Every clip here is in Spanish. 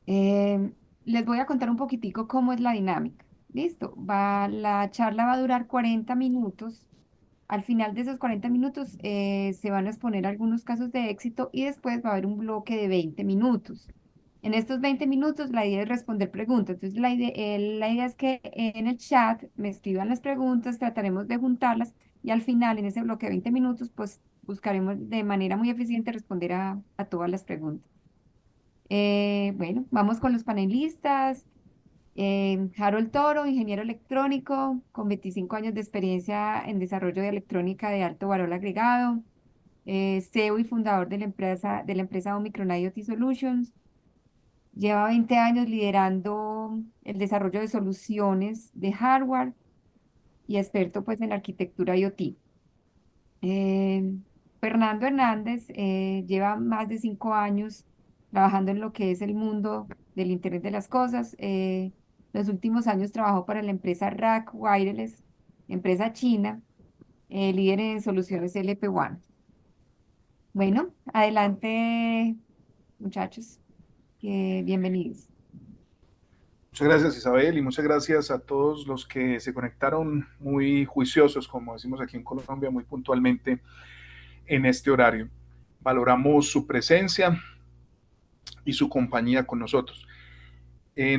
Eh, Les voy a contar un poquitico cómo es la dinámica. Listo, la charla va a durar 40 minutos. Al final de esos 40 minutos se van a exponer algunos casos de éxito y después va a haber un bloque de 20 minutos. En estos 20 minutos la idea es responder preguntas. Entonces la idea es que en el chat me escriban las preguntas, trataremos de juntarlas y al final en ese bloque de 20 minutos pues buscaremos de manera muy eficiente responder a todas las preguntas. Bueno, vamos con los panelistas. Harold Toro, ingeniero electrónico, con 25 años de experiencia en desarrollo de electrónica de alto valor agregado, CEO y fundador de la empresa Omicron IoT Solutions. Lleva 20 años liderando el desarrollo de soluciones de hardware y experto pues en arquitectura IoT. Eh, Fernando Hernández lleva más de 5 años trabajando en lo que es el mundo del Internet de las Cosas. Los últimos años trabajó para la empresa RAK Wireless, empresa china, líder en soluciones LP1. Bueno, adelante, muchachos, bienvenidos. Muchas gracias, Isabel, y muchas gracias a todos los que se conectaron muy juiciosos, como decimos aquí en Colombia, muy puntualmente en este horario. Valoramos su presencia y su compañía con nosotros.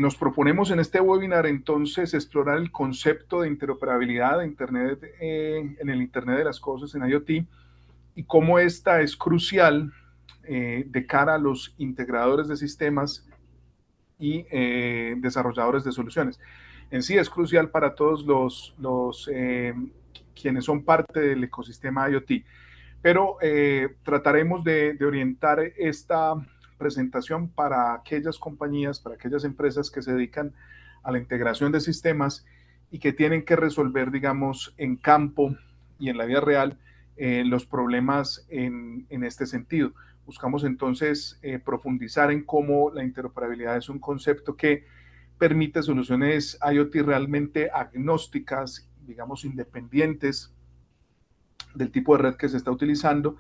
Nos proponemos en este webinar entonces explorar el concepto de interoperabilidad de Internet, en el Internet de las Cosas, en IoT, y cómo esta es crucial de cara a los integradores de sistemas y desarrolladores de soluciones. En sí es crucial para todos los quienes son parte del ecosistema IoT, pero trataremos de orientar esta presentación para aquellas compañías, para aquellas empresas que se dedican a la integración de sistemas y que tienen que resolver, digamos, en campo y en la vida real los problemas en este sentido. Buscamos entonces profundizar en cómo la interoperabilidad es un concepto que permite soluciones IoT realmente agnósticas, digamos, independientes del tipo de red que se está utilizando,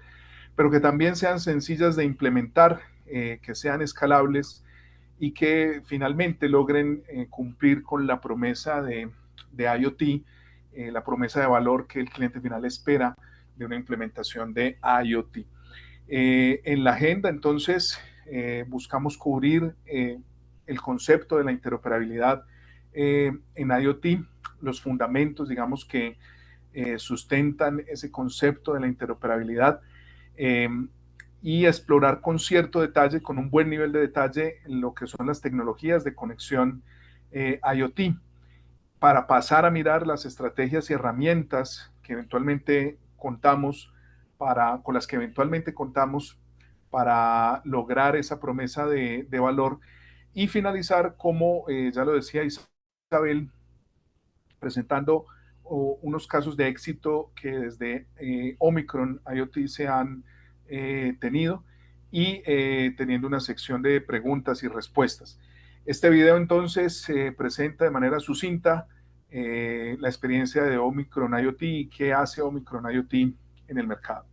pero que también sean sencillas de implementar, que sean escalables y que finalmente logren cumplir con la promesa de IoT, la promesa de valor que el cliente final espera de una implementación de IoT. En la agenda, entonces, buscamos cubrir el concepto de la interoperabilidad en IoT, los fundamentos, digamos, que sustentan ese concepto de la interoperabilidad, eh, y explorar con cierto detalle, con un buen nivel de detalle, lo que son las tecnologías de conexión IoT, para pasar a mirar las estrategias y herramientas que eventualmente contamos con las que eventualmente contamos para lograr esa promesa de valor y finalizar, como ya lo decía Isabel, presentando unos casos de éxito que desde Omicron IoT se han tenido y teniendo una sección de preguntas y respuestas. Este video entonces presenta de manera sucinta la experiencia de Omicron IoT y qué hace Omicron IoT en el mercado.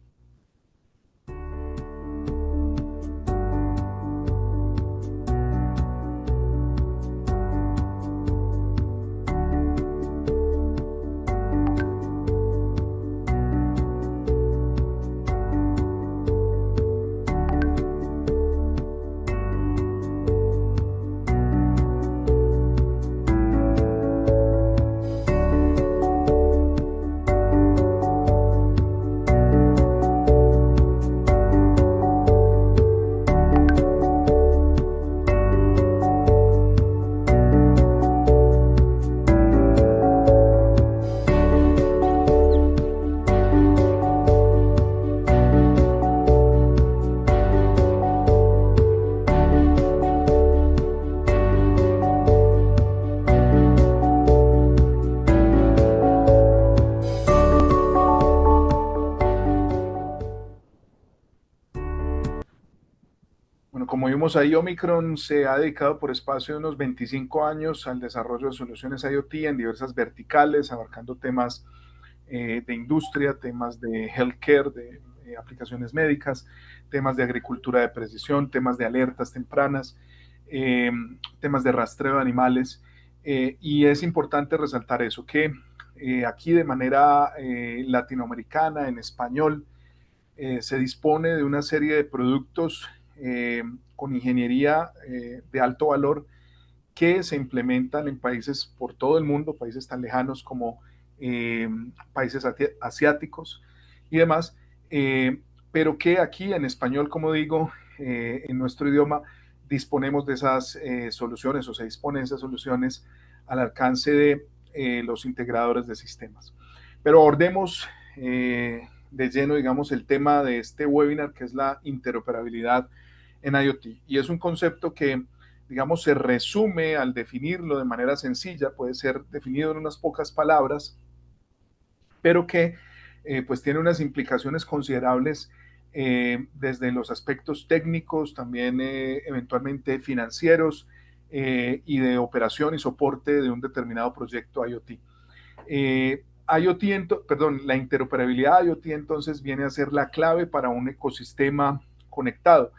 Bueno, como vimos ahí, Omicron se ha dedicado por espacio de unos 25 años al desarrollo de soluciones IoT en diversas verticales, abarcando temas de industria, temas de healthcare, de aplicaciones médicas, temas de agricultura de precisión, temas de alertas tempranas, temas de rastreo de animales. Y es importante resaltar eso, que aquí de manera latinoamericana, en español, se dispone de una serie de productos con ingeniería de alto valor que se implementan en países por todo el mundo, países tan lejanos como eh, países asiáticos y demás, pero que aquí en español, como digo, en nuestro idioma, disponemos de esas soluciones o se disponen de esas soluciones al alcance de los integradores de sistemas. Pero abordemos de lleno, digamos, el tema de este webinar, que es la interoperabilidad en IoT. Y es un concepto que, digamos, se resume al definirlo de manera sencilla, puede ser definido en unas pocas palabras, pero que pues tiene unas implicaciones considerables desde los aspectos técnicos, también eventualmente financieros y de operación y soporte de un determinado proyecto IoT. La interoperabilidad IoT entonces viene a ser la clave para un ecosistema conectado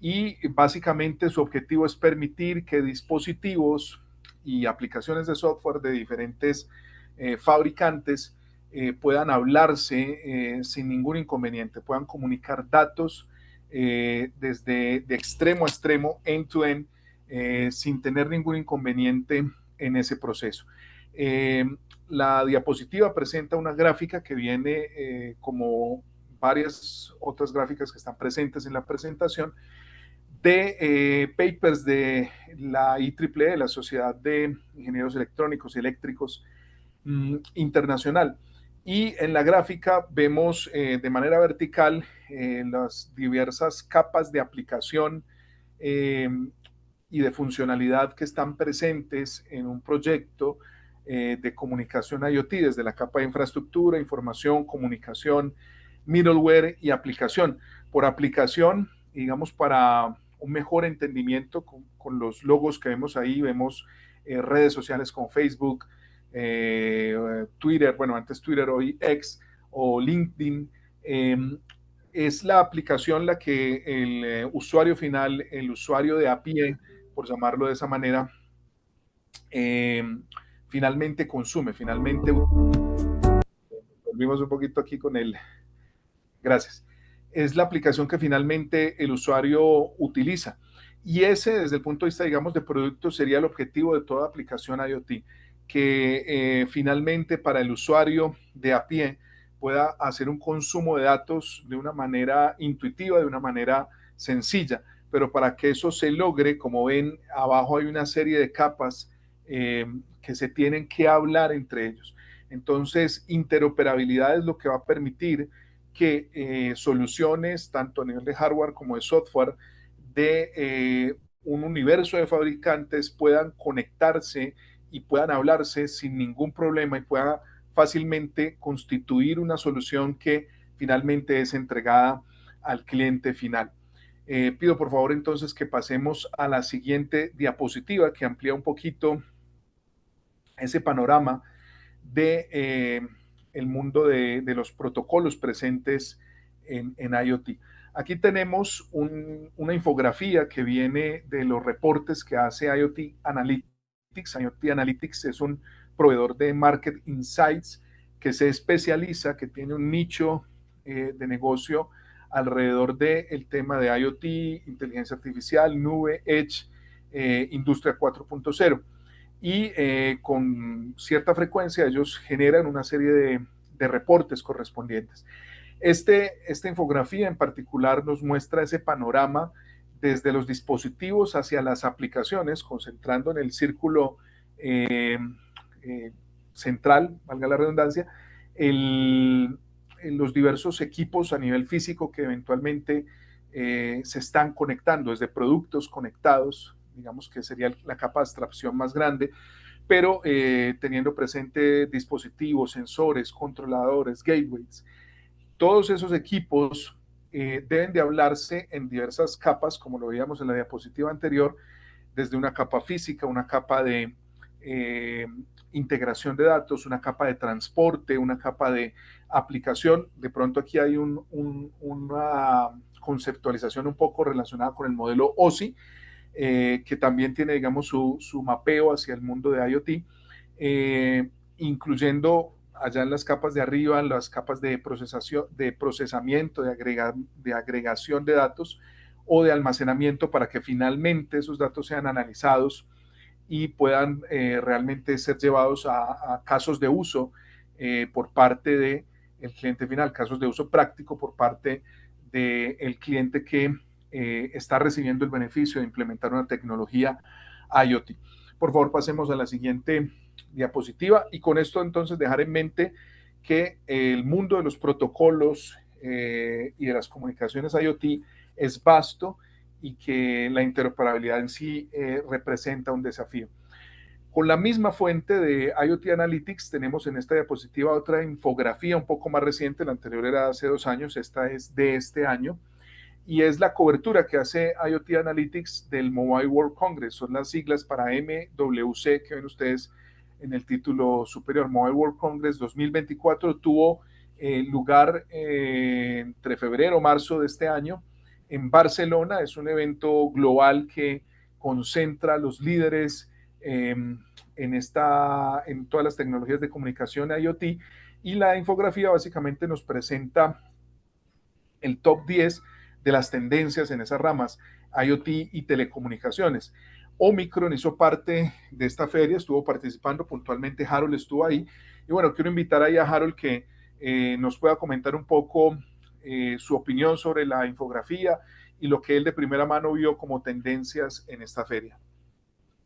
y básicamente su objetivo es permitir que dispositivos y aplicaciones de software de diferentes fabricantes puedan hablarse sin ningún inconveniente, puedan comunicar datos desde de extremo a extremo, end-to-end, sin tener ningún inconveniente en ese proceso. Eh, la diapositiva presenta una gráfica que viene como varias otras gráficas que están presentes en la presentación, de papers de la IEEE, la Sociedad de Ingenieros Electrónicos y Eléctricos Internacional. Y en la gráfica vemos de manera vertical las diversas capas de aplicación eh, y de funcionalidad que están presentes en un proyecto de comunicación IoT, desde la capa de infraestructura, información, comunicación, middleware y aplicación. Por aplicación, digamos, para un mejor entendimiento con los logos que vemos ahí, vemos redes sociales como Facebook, Twitter, bueno, antes Twitter, hoy X o LinkedIn. Es la aplicación la que el usuario final, el usuario de a pie, por llamarlo de esa manera, eh, finalmente consume, finalmente volvimos un poquito aquí con el, gracias, es la aplicación que finalmente el usuario utiliza. Y ese, desde el punto de vista, digamos, de producto, sería el objetivo de toda aplicación IoT, que finalmente para el usuario de a pie pueda hacer un consumo de datos de una manera intuitiva, de una manera sencilla. Pero para que eso se logre, como ven, abajo hay una serie de capas que se tienen que hablar entre ellos. Entonces, interoperabilidad es lo que va a permitir que soluciones, tanto a nivel de hardware como de software, de un universo de fabricantes puedan conectarse y puedan hablarse sin ningún problema y puedan fácilmente constituir una solución que finalmente es entregada al cliente final. Pido por favor entonces que pasemos a la siguiente diapositiva que amplía un poquito ese panorama de el mundo de los protocolos presentes en IoT. Aquí tenemos una infografía que viene de los reportes que hace IoT Analytics. IoT Analytics es un proveedor de Market Insights que se especializa, que tiene un nicho de negocio alrededor del tema de IoT, inteligencia artificial, nube, edge, industria 4.0 y con cierta frecuencia ellos generan una serie de reportes correspondientes. Esta infografía en particular nos muestra ese panorama desde los dispositivos hacia las aplicaciones, concentrando en el círculo eh, eh, central, valga la redundancia, en los diversos equipos a nivel físico que eventualmente se están conectando, desde productos conectados, digamos que sería la capa de abstracción más grande, pero teniendo presente dispositivos, sensores, controladores, gateways. Todos esos equipos deben de hablarse en diversas capas, como lo veíamos en la diapositiva anterior, desde una capa física, una capa de eh, integración de datos, una capa de transporte, una capa de aplicación. De pronto aquí hay una conceptualización un poco relacionada con el modelo OSI, que también tiene, digamos, su mapeo hacia el mundo de IoT, incluyendo allá en las capas de arriba, las capas de procesación, de procesamiento, de agregación de datos o de almacenamiento para que finalmente esos datos sean analizados y puedan realmente ser llevados a casos de uso por parte del cliente final, casos de uso práctico por parte del cliente que está recibiendo el beneficio de implementar una tecnología IoT. Por favor, pasemos a la siguiente diapositiva y con esto entonces dejar en mente que el mundo de los protocolos y de las comunicaciones IoT es vasto y que la interoperabilidad en sí representa un desafío. Con la misma fuente de IoT Analytics tenemos en esta diapositiva otra infografía un poco más reciente, la anterior era hace 2 años, esta es de este año, y es la cobertura que hace IoT Analytics del Mobile World Congress, son las siglas para MWC que ven ustedes en el título superior. Mobile World Congress 2024 tuvo lugar entre febrero y marzo de este año en Barcelona. Es un evento global que concentra a los líderes en todas las tecnologías de comunicación IoT, y la infografía básicamente nos presenta el top 10 de las tendencias en esas ramas, IoT y telecomunicaciones. Omicron hizo parte de esta feria, estuvo participando puntualmente, Harold estuvo ahí, y bueno, quiero invitar ahí a Harold que nos pueda comentar un poco su opinión sobre la infografía y lo que él de primera mano vio como tendencias en esta feria.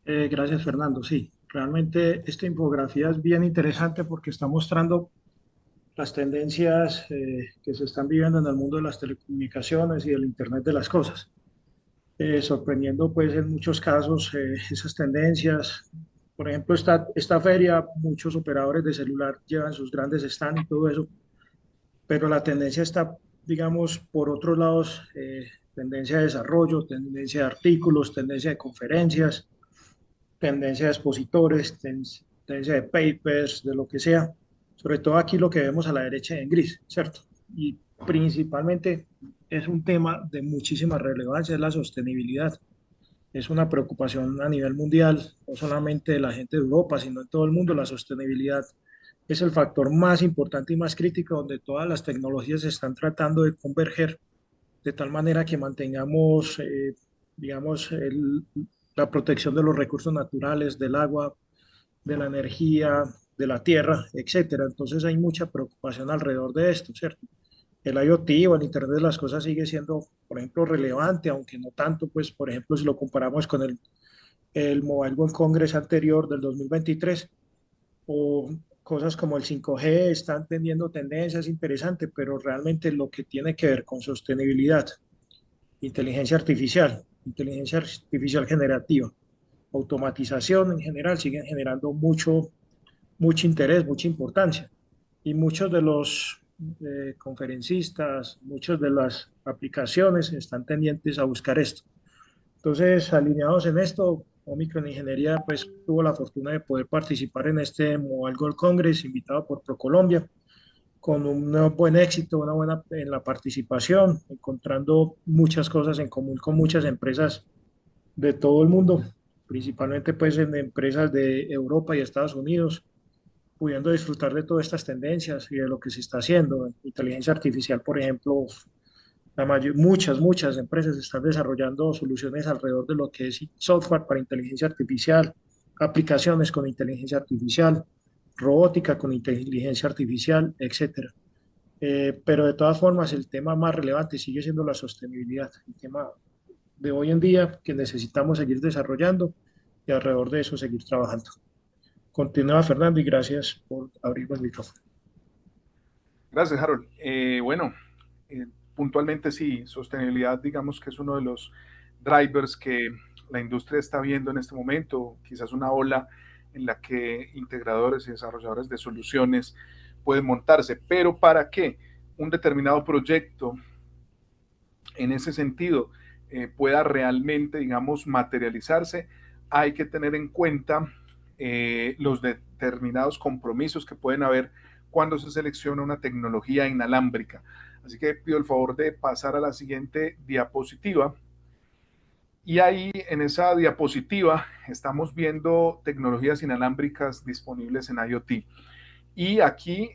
Gracias, Fernando. Sí, realmente esta infografía es bien interesante porque está mostrando las tendencias que se están viviendo en el mundo de las telecomunicaciones y del Internet de las cosas. Sorprendiendo pues en muchos casos esas tendencias. Por ejemplo, esta feria, muchos operadores de celular llevan sus grandes stands y todo eso, pero la tendencia está, digamos, por otros lados, tendencia de desarrollo, tendencia de artículos, tendencia de conferencias, tendencia de expositores, tendencia de papers, de lo que sea. Sobre todo aquí lo que vemos a la derecha en gris, ¿cierto? Y principalmente es un tema de muchísima relevancia, es la sostenibilidad. Es una preocupación a nivel mundial, no solamente de la gente de Europa, sino de todo el mundo. La sostenibilidad es el factor más importante y más crítico donde todas las tecnologías se están tratando de converger de tal manera que mantengamos, digamos, la protección de los recursos naturales, del agua, de la energía, de la tierra, etcétera. Entonces hay mucha preocupación alrededor de esto, ¿cierto? El IoT o el Internet de las cosas sigue siendo, por ejemplo, relevante, aunque no tanto, pues, por ejemplo, si lo comparamos con el Mobile World Congress anterior del 2023, o cosas como el 5G están teniendo tendencias interesantes, pero realmente lo que tiene que ver con sostenibilidad, inteligencia artificial generativa, automatización en general siguen generando mucho interés, mucha importancia. Y muchos de los conferencistas, muchas de las aplicaciones están tendientes a buscar esto. Entonces, alineados en esto, Omicron Ingeniería pues tuvo la fortuna de poder participar en este Mobile World Congress invitado por ProColombia con un buen éxito, una buena en la participación, encontrando muchas cosas en común con muchas empresas de todo el mundo, principalmente pues en empresas de Europa y Estados Unidos, pudiendo disfrutar de todas estas tendencias y de lo que se está haciendo. Inteligencia artificial, por ejemplo, muchas empresas están desarrollando soluciones alrededor de lo que es software para inteligencia artificial, aplicaciones con inteligencia artificial, robótica con inteligencia artificial, etcétera. Pero de todas formas, el tema más relevante sigue siendo la sostenibilidad, el tema de hoy en día que necesitamos seguir desarrollando y alrededor de eso seguir trabajando. Continúa, Fernando, y gracias por abrir el micrófono. Gracias, Harold. Bueno, eh, puntualmente sí, sostenibilidad digamos que es uno de los drivers que la industria está viendo en este momento, quizás una ola en la que integradores y desarrolladores de soluciones pueden montarse, pero ¿para qué un determinado proyecto en ese sentido pueda realmente, digamos, materializarse? Hay que tener en cuenta los determinados compromisos que pueden haber cuando se selecciona una tecnología inalámbrica. Así que pido el favor de pasar a la siguiente diapositiva. Y ahí en esa diapositiva estamos viendo tecnologías inalámbricas disponibles en IoT. Y aquí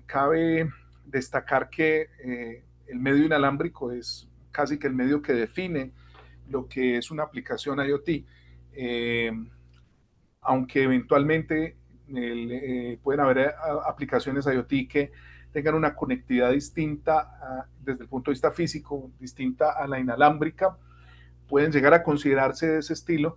cabe destacar que el medio inalámbrico es casi que el medio que define lo que es una aplicación IoT. Eh, Aunque eventualmente pueden haber aplicaciones IoT que tengan una conectividad distinta desde el punto de vista físico, distinta a la inalámbrica, pueden llegar a considerarse de ese estilo,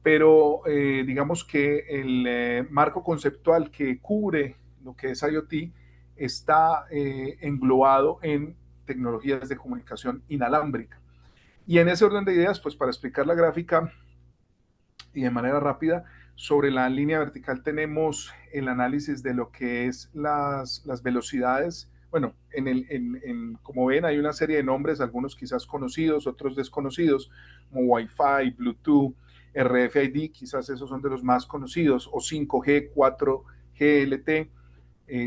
pero digamos que el marco conceptual que cubre lo que es IoT está englobado en tecnologías de comunicación inalámbrica. Y en ese orden de ideas, pues para explicar la gráfica y de manera rápida, sobre la línea vertical tenemos el análisis de lo que es las velocidades. Bueno, como ven, hay una serie de nombres, algunos quizás conocidos, otros desconocidos, como Wi-Fi, Bluetooth, RFID, quizás esos son de los más conocidos, o 5G, 4G LTE,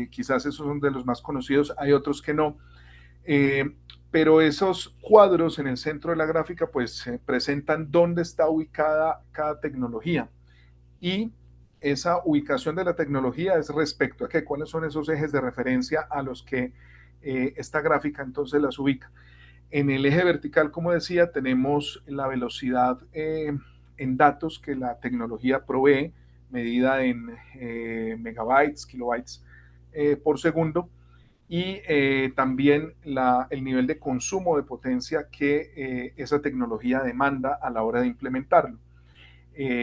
quizás esos son de los más conocidos, hay otros que no. Pero esos cuadros en el centro de la gráfica pues presentan dónde está ubicada cada tecnología, y esa ubicación de la tecnología es respecto a qué, cuáles son esos ejes de referencia a los que esta gráfica entonces las ubica. En el eje vertical, como decía, tenemos la velocidad en datos que la tecnología provee, medida en megabytes, kilobytes por segundo, y también el nivel de consumo de potencia que esa tecnología demanda a la hora de implementarlo.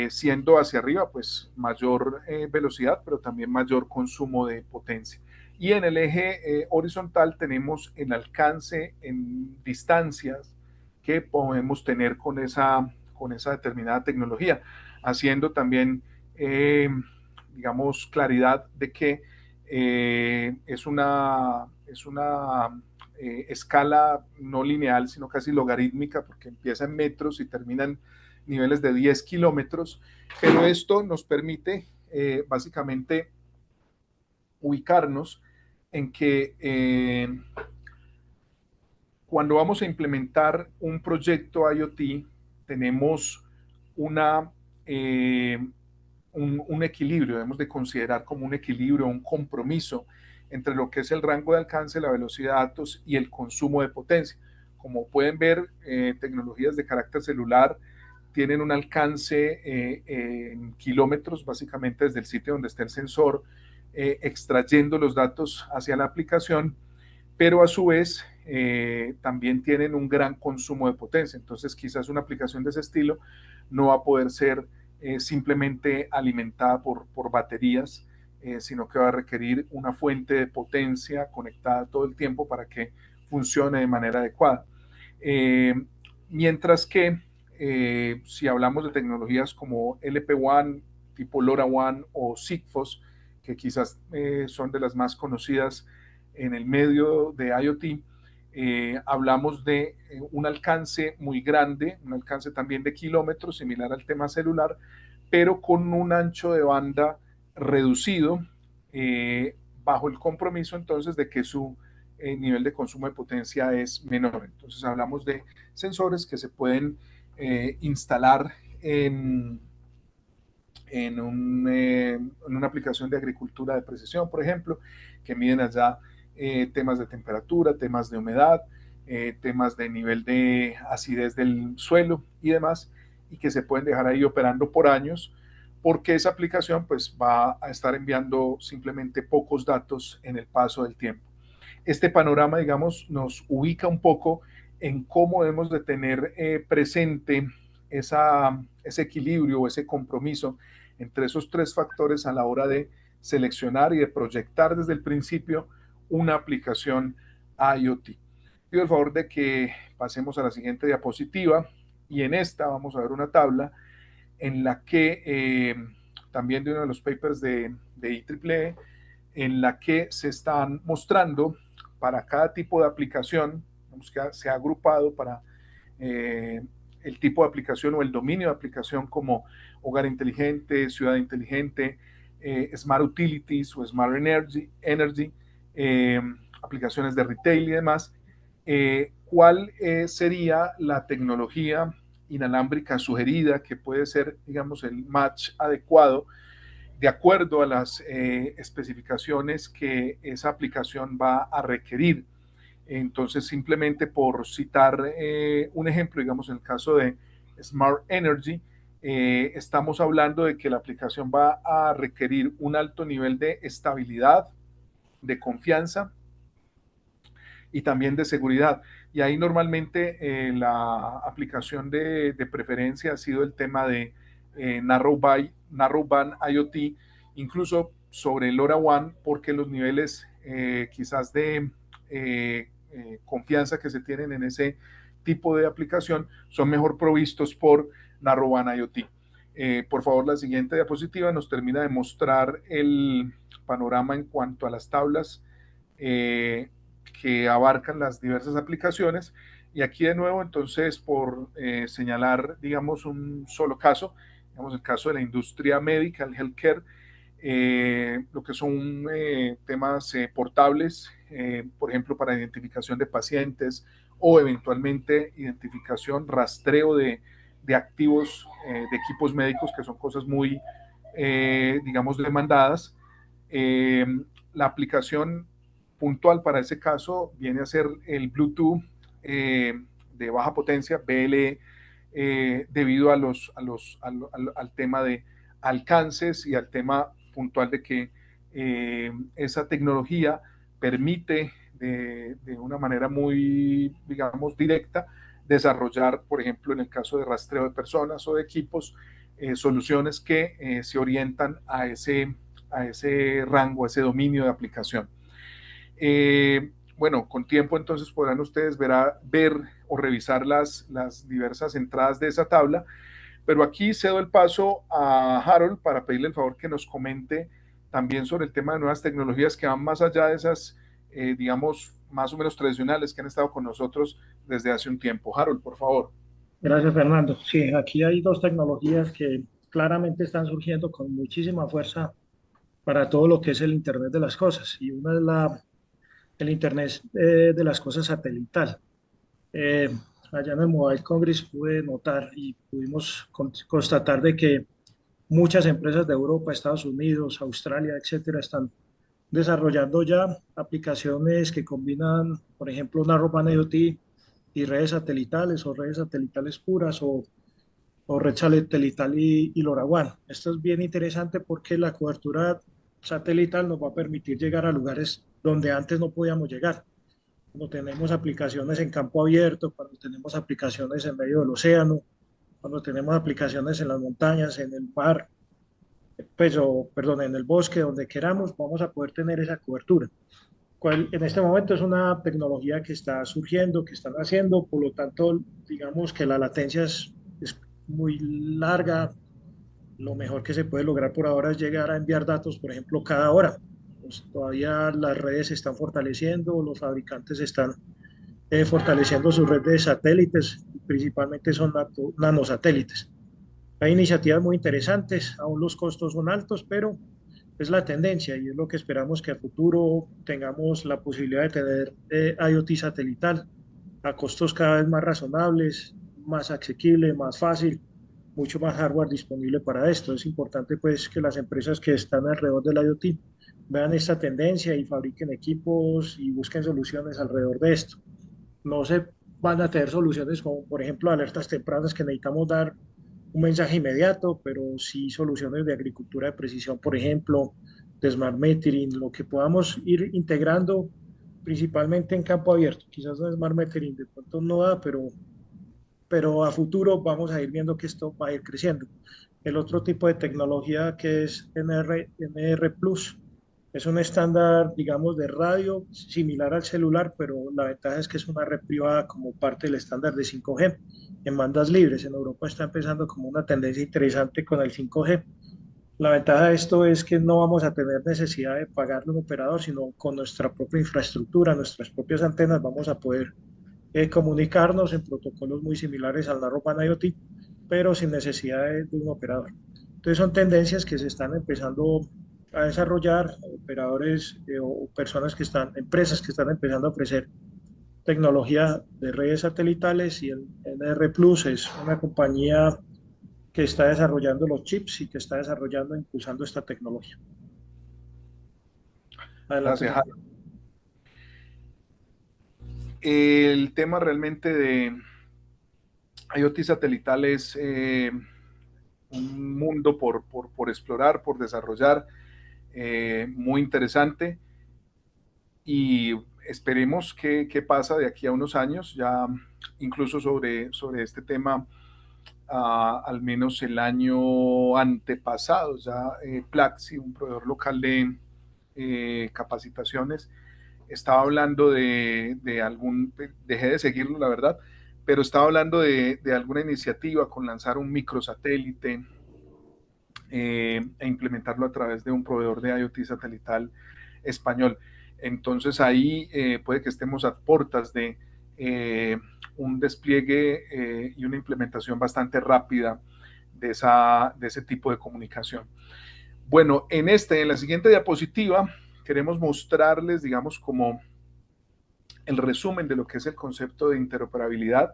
Siendo hacia arriba, pues mayor velocidad, pero también mayor consumo de potencia. Y en el eje horizontal tenemos el alcance en distancias que podemos tener con esa determinada tecnología, haciendo también, digamos, claridad de que es una escala no lineal, sino casi logarítmica, porque empieza en metros y termina en niveles de 10 kilómetros, pero esto nos permite básicamente ubicarnos en que cuando vamos a implementar un proyecto IoT tenemos una, eh, un equilibrio, debemos de considerar como un equilibrio, un compromiso entre lo que es el rango de alcance, la velocidad de datos y el consumo de potencia. Como pueden ver, tecnologías de carácter celular tienen un alcance en kilómetros, básicamente desde el sitio donde está el sensor, extrayendo los datos hacia la aplicación, pero a su vez también tienen un gran consumo de potencia. Entonces, quizás una aplicación de ese estilo no va a poder ser simplemente alimentada por baterías, sino que va a requerir una fuente de potencia conectada todo el tiempo para que funcione de manera adecuada. Mientras que si hablamos de tecnologías como LPWAN, tipo LoRaWAN o Sigfox, que quizás son de las más conocidas en el medio de IoT, hablamos de un alcance muy grande, un alcance también de kilómetros, similar al tema celular, pero con un ancho de banda reducido, bajo el compromiso entonces de que su nivel de consumo de potencia es menor. Entonces hablamos de sensores que se pueden instalar en una aplicación de agricultura de precisión, por ejemplo, que miden allá temas de temperatura, temas de humedad, temas de nivel de acidez del suelo y demás, y que se pueden dejar ahí operando por años, porque esa aplicación pues va a estar enviando simplemente pocos datos en el paso del tiempo. Este panorama, digamos, nos ubica un poco en cómo debemos de tener presente ese equilibrio, ese compromiso entre esos tres factores a la hora de seleccionar y de proyectar desde el principio una aplicación IoT. Pido el favor de que pasemos a la siguiente diapositiva, y en esta vamos a ver una tabla en la que también de uno de los papers de IEEE, en la que se están mostrando para cada tipo de aplicación, que se ha agrupado para el tipo de aplicación o el dominio de aplicación, como hogar inteligente, ciudad inteligente, smart utilities o smart energy, aplicaciones de retail y demás. ¿Cuál sería la tecnología inalámbrica sugerida, que puede ser, digamos, el match adecuado de acuerdo a las especificaciones que esa aplicación va a requerir. Entonces, simplemente por citar un ejemplo, digamos, en el caso de Smart Energy, estamos hablando de que la aplicación va a requerir un alto nivel de estabilidad, de confianza y también de seguridad. Y ahí normalmente la aplicación de preferencia ha sido el tema de Narrowband IoT, incluso sobre el LoRaWAN, porque los niveles quizás de confianza que se tienen en ese tipo de aplicación son mejor provistos por Narrowband IoT. Por favor, la siguiente diapositiva nos termina de mostrar el panorama en cuanto a las tablas que abarcan las diversas aplicaciones. Y aquí de nuevo, entonces, por señalar, digamos, un solo caso, digamos, el caso de la industria médica, el healthcare, lo que son temas portables, por ejemplo, para identificación de pacientes o eventualmente identificación, rastreo de activos, de equipos médicos, que son cosas muy, digamos, demandadas. La aplicación puntual para ese caso viene a ser el Bluetooth de baja potencia, BLE, debido al tema de alcances y al tema puntual de que esa tecnología permite de una manera muy, digamos, directa desarrollar, por ejemplo, en el caso de rastreo de personas o de equipos, soluciones que se orientan a ese rango, a ese dominio de aplicación. Bueno, con tiempo entonces podrán ustedes ver o revisar las diversas entradas de esa tabla, pero aquí cedo el paso a Harold para pedirle el favor que nos comente también sobre el tema de nuevas tecnologías que van más allá de esas, digamos, más o menos tradicionales que han estado con nosotros desde hace un tiempo. Harold, por favor. Gracias, Fernando. Sí, aquí hay dos tecnologías que claramente están surgiendo con muchísima fuerza para todo lo que es el Internet de las cosas. Y una es el Internet de las cosas satelital. Eh, Allá en el Mobile Congress pude notar y pudimos constatar de que muchas empresas de Europa, Estados Unidos, Australia, etcétera, están desarrollando ya aplicaciones que combinan, por ejemplo, Narrowband IoT y redes satelitales o redes satelitales puras o red satelital y LoRaWAN. Esto es bien interesante porque la cobertura satelital nos va a permitir llegar a lugares donde antes no podíamos llegar. Cuando tenemos aplicaciones en campo abierto, cuando tenemos aplicaciones en medio del océano, cuando tenemos aplicaciones en las montañas, en el mar, pues, o, perdón, en el bosque, donde queramos, vamos a poder tener esa cobertura. Cual en este momento es una tecnología que está surgiendo, que están haciendo, por lo tanto, digamos que la latencia es muy larga. Lo mejor que se puede lograr por ahora es llegar a enviar datos, por ejemplo, cada hora. Pues todavía las redes se están fortaleciendo, los fabricantes están fortaleciendo su red de satélites, principalmente son nanosatélites. Hay iniciativas muy interesantes, aún los costos son altos, pero es la tendencia y es lo que esperamos que a futuro tengamos la posibilidad de tener IoT satelital a costos cada vez más razonables, más asequible, más fácil, mucho más hardware disponible para esto. Es importante pues que las empresas que están alrededor del IoT vean esta tendencia y fabriquen equipos y busquen soluciones alrededor de esto. No se van a tener soluciones como por ejemplo alertas tempranas que necesitamos dar un mensaje inmediato, pero sí soluciones de agricultura de precisión, por ejemplo, de smart metering, lo que podamos ir integrando principalmente en campo abierto. Quizás no es smart metering, de pronto no da, pero a futuro vamos a ir viendo que esto va a ir creciendo. El otro tipo de tecnología que es NR Plus, es un estándar, digamos, de radio similar al celular, pero la ventaja es que es una red privada como parte del estándar de 5G en bandas libres. En Europa está empezando como una tendencia interesante con el 5G. La ventaja de esto es que no vamos a tener necesidad de pagarle a un operador, sino con nuestra propia infraestructura, nuestras propias antenas, vamos a poder comunicarnos en protocolos muy similares al Narrowband IoT, pero sin necesidad de un operador. Entonces son tendencias que se están empezando a desarrollar, operadores o personas que están, empresas que están empezando a ofrecer tecnología de redes satelitales y el NR Plus es una compañía que está desarrollando los chips y que está desarrollando e impulsando esta tecnología. Adelante, Gracias, Fernando. Jaime. El tema realmente de IoT satelital es un mundo por explorar, por desarrollar, muy interesante, y esperemos qué pasa de aquí a unos años, ya incluso sobre este tema. Al menos el año antepasado, ya Plaxi, un proveedor local de capacitaciones, estaba hablando de algún, dejé de seguirlo la verdad, pero estaba hablando de alguna iniciativa con lanzar un microsatélite e implementarlo a través de un proveedor de IoT satelital español. Entonces ahí puede que estemos a puertas de un despliegue y una implementación bastante rápida de ese tipo de comunicación. Bueno, en la siguiente diapositiva queremos mostrarles, digamos, como el resumen de lo que es el concepto de interoperabilidad.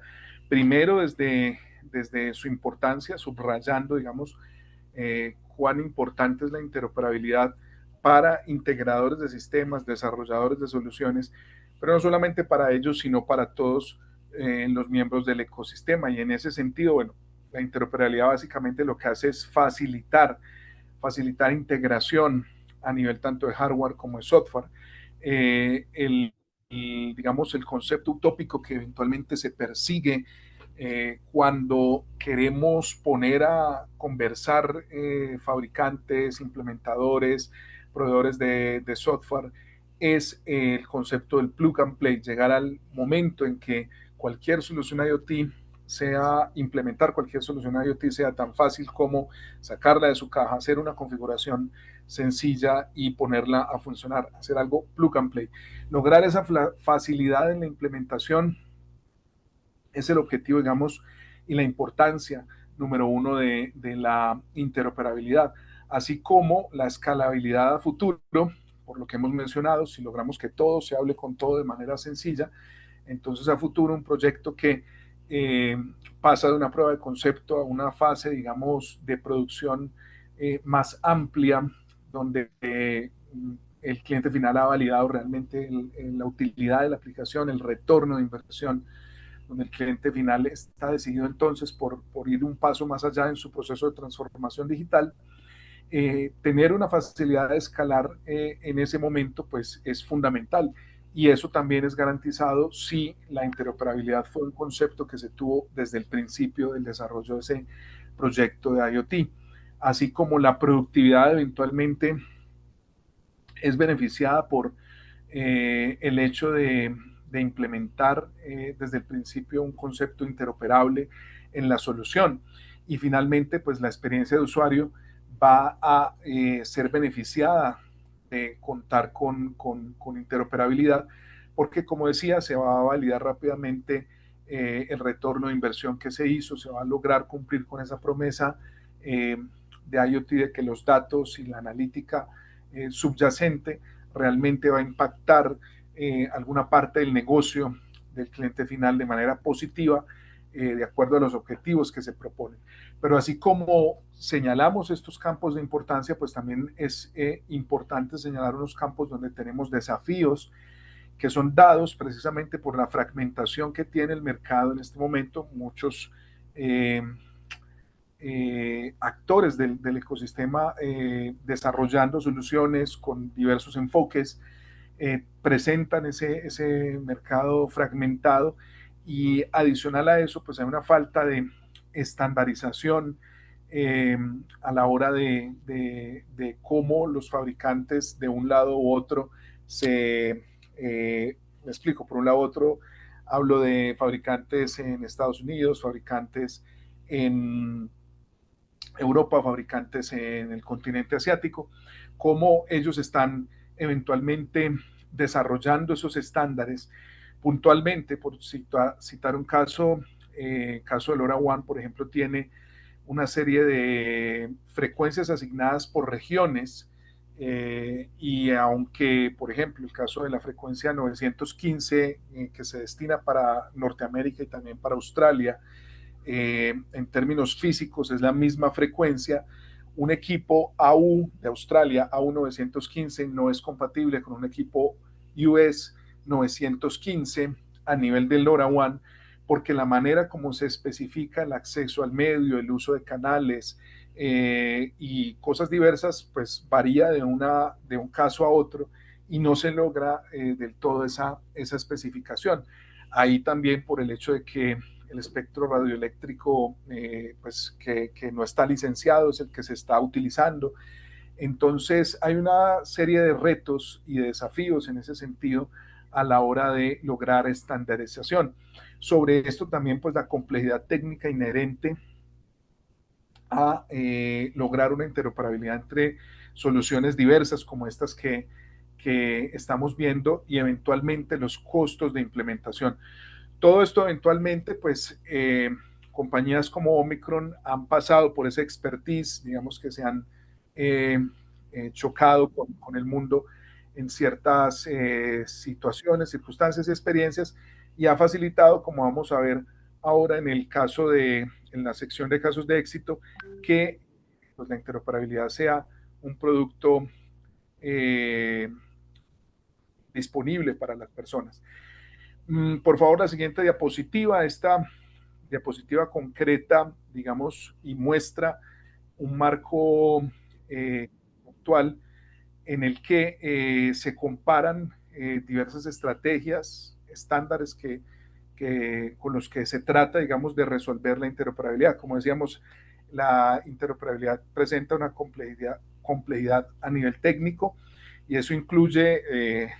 Primero, desde su importancia, subrayando, digamos, cuán importante es la interoperabilidad para integradores de sistemas, desarrolladores de soluciones, pero no solamente para ellos, sino para todos los miembros del ecosistema. Y en ese sentido, bueno, la interoperabilidad básicamente lo que hace es facilitar integración a nivel tanto de hardware como de software. Digamos, el concepto utópico que eventualmente se persigue cuando queremos poner a conversar fabricantes, implementadores, proveedores de software, es el concepto del plug and play, llegar al momento en que cualquier solución IoT implementar cualquier solución IoT sea tan fácil como sacarla de su caja, hacer una configuración sencilla y ponerla a funcionar, hacer algo plug and play. Lograr esa facilidad en la implementación es el objetivo, digamos, y la importancia número uno de la interoperabilidad, así como la escalabilidad a futuro, por lo que hemos mencionado. Si logramos que todo se hable con todo de manera sencilla, entonces a futuro un proyecto que eh, pasa de una prueba de concepto a una fase, digamos, de producción más amplia, donde el cliente final ha validado realmente la utilidad de la aplicación, el retorno de inversión, donde el cliente final está decidido entonces por ir un paso más allá en su proceso de transformación digital. Tener una facilidad de escalar en ese momento pues es fundamental, y eso también es garantizado si la interoperabilidad fue un concepto que se tuvo desde el principio del desarrollo de ese proyecto de IoT, así como la productividad eventualmente es beneficiada por el hecho de implementar desde el principio un concepto interoperable en la solución. Y finalmente, pues la experiencia de usuario va a ser beneficiada de contar con interoperabilidad, porque como decía, se va a validar rápidamente el retorno de inversión que se hizo, se va a lograr cumplir con esa promesa de IoT, de que los datos y la analítica subyacente realmente va a impactar alguna parte del negocio del cliente final de manera positiva, de acuerdo a los objetivos que se proponen. Pero así como señalamos estos campos de importancia, pues también es importante señalar unos campos donde tenemos desafíos que son dados precisamente por la fragmentación que tiene el mercado en este momento. Muchos actores del ecosistema desarrollando soluciones con diversos enfoques, presentan ese mercado fragmentado, y adicional a eso, pues hay una falta de estandarización eh, a la hora de cómo los fabricantes de un lado u otro me explico, por un lado u otro, hablo de fabricantes en Estados Unidos, fabricantes en Europa, fabricantes en el continente asiático, cómo ellos están eventualmente desarrollando esos estándares. Puntualmente, por citar un caso, caso de LoRaWAN, por ejemplo, tiene una serie de frecuencias asignadas por regiones Y aunque, por ejemplo, el caso de la frecuencia 915, que se destina para Norteamérica y también para Australia, en términos físicos es la misma frecuencia, un equipo AU de Australia, AU 915, no es compatible con un equipo US 915 a nivel del LoRaWAN, porque la manera como se especifica el acceso al medio, el uso de canales y cosas diversas, pues varía de un caso a otro y no se logra del todo esa especificación. Ahí también por el hecho de que el espectro radioeléctrico pues que no está licenciado es el que se está utilizando. Entonces hay una serie de retos y de desafíos en ese sentido a la hora de lograr estandarización. Sobre esto también pues la complejidad técnica inherente a lograr una interoperabilidad entre soluciones diversas como estas que estamos viendo y eventualmente los costos de implementación. Todo esto eventualmente, pues, compañías como Omicron han pasado por esa expertise, digamos que se han eh, chocado con el mundo en ciertas situaciones, circunstancias y experiencias y ha facilitado, como vamos a ver ahora en el caso en la sección de casos de éxito, que pues, la interoperabilidad sea un producto eh, disponible para las personas. Por favor, la siguiente diapositiva. Esta diapositiva concreta, digamos, y muestra un marco actual en el que se comparan diversas estrategias, estándares con los que se trata, digamos, de resolver la interoperabilidad. Como decíamos, la interoperabilidad presenta una complejidad a nivel técnico y eso incluye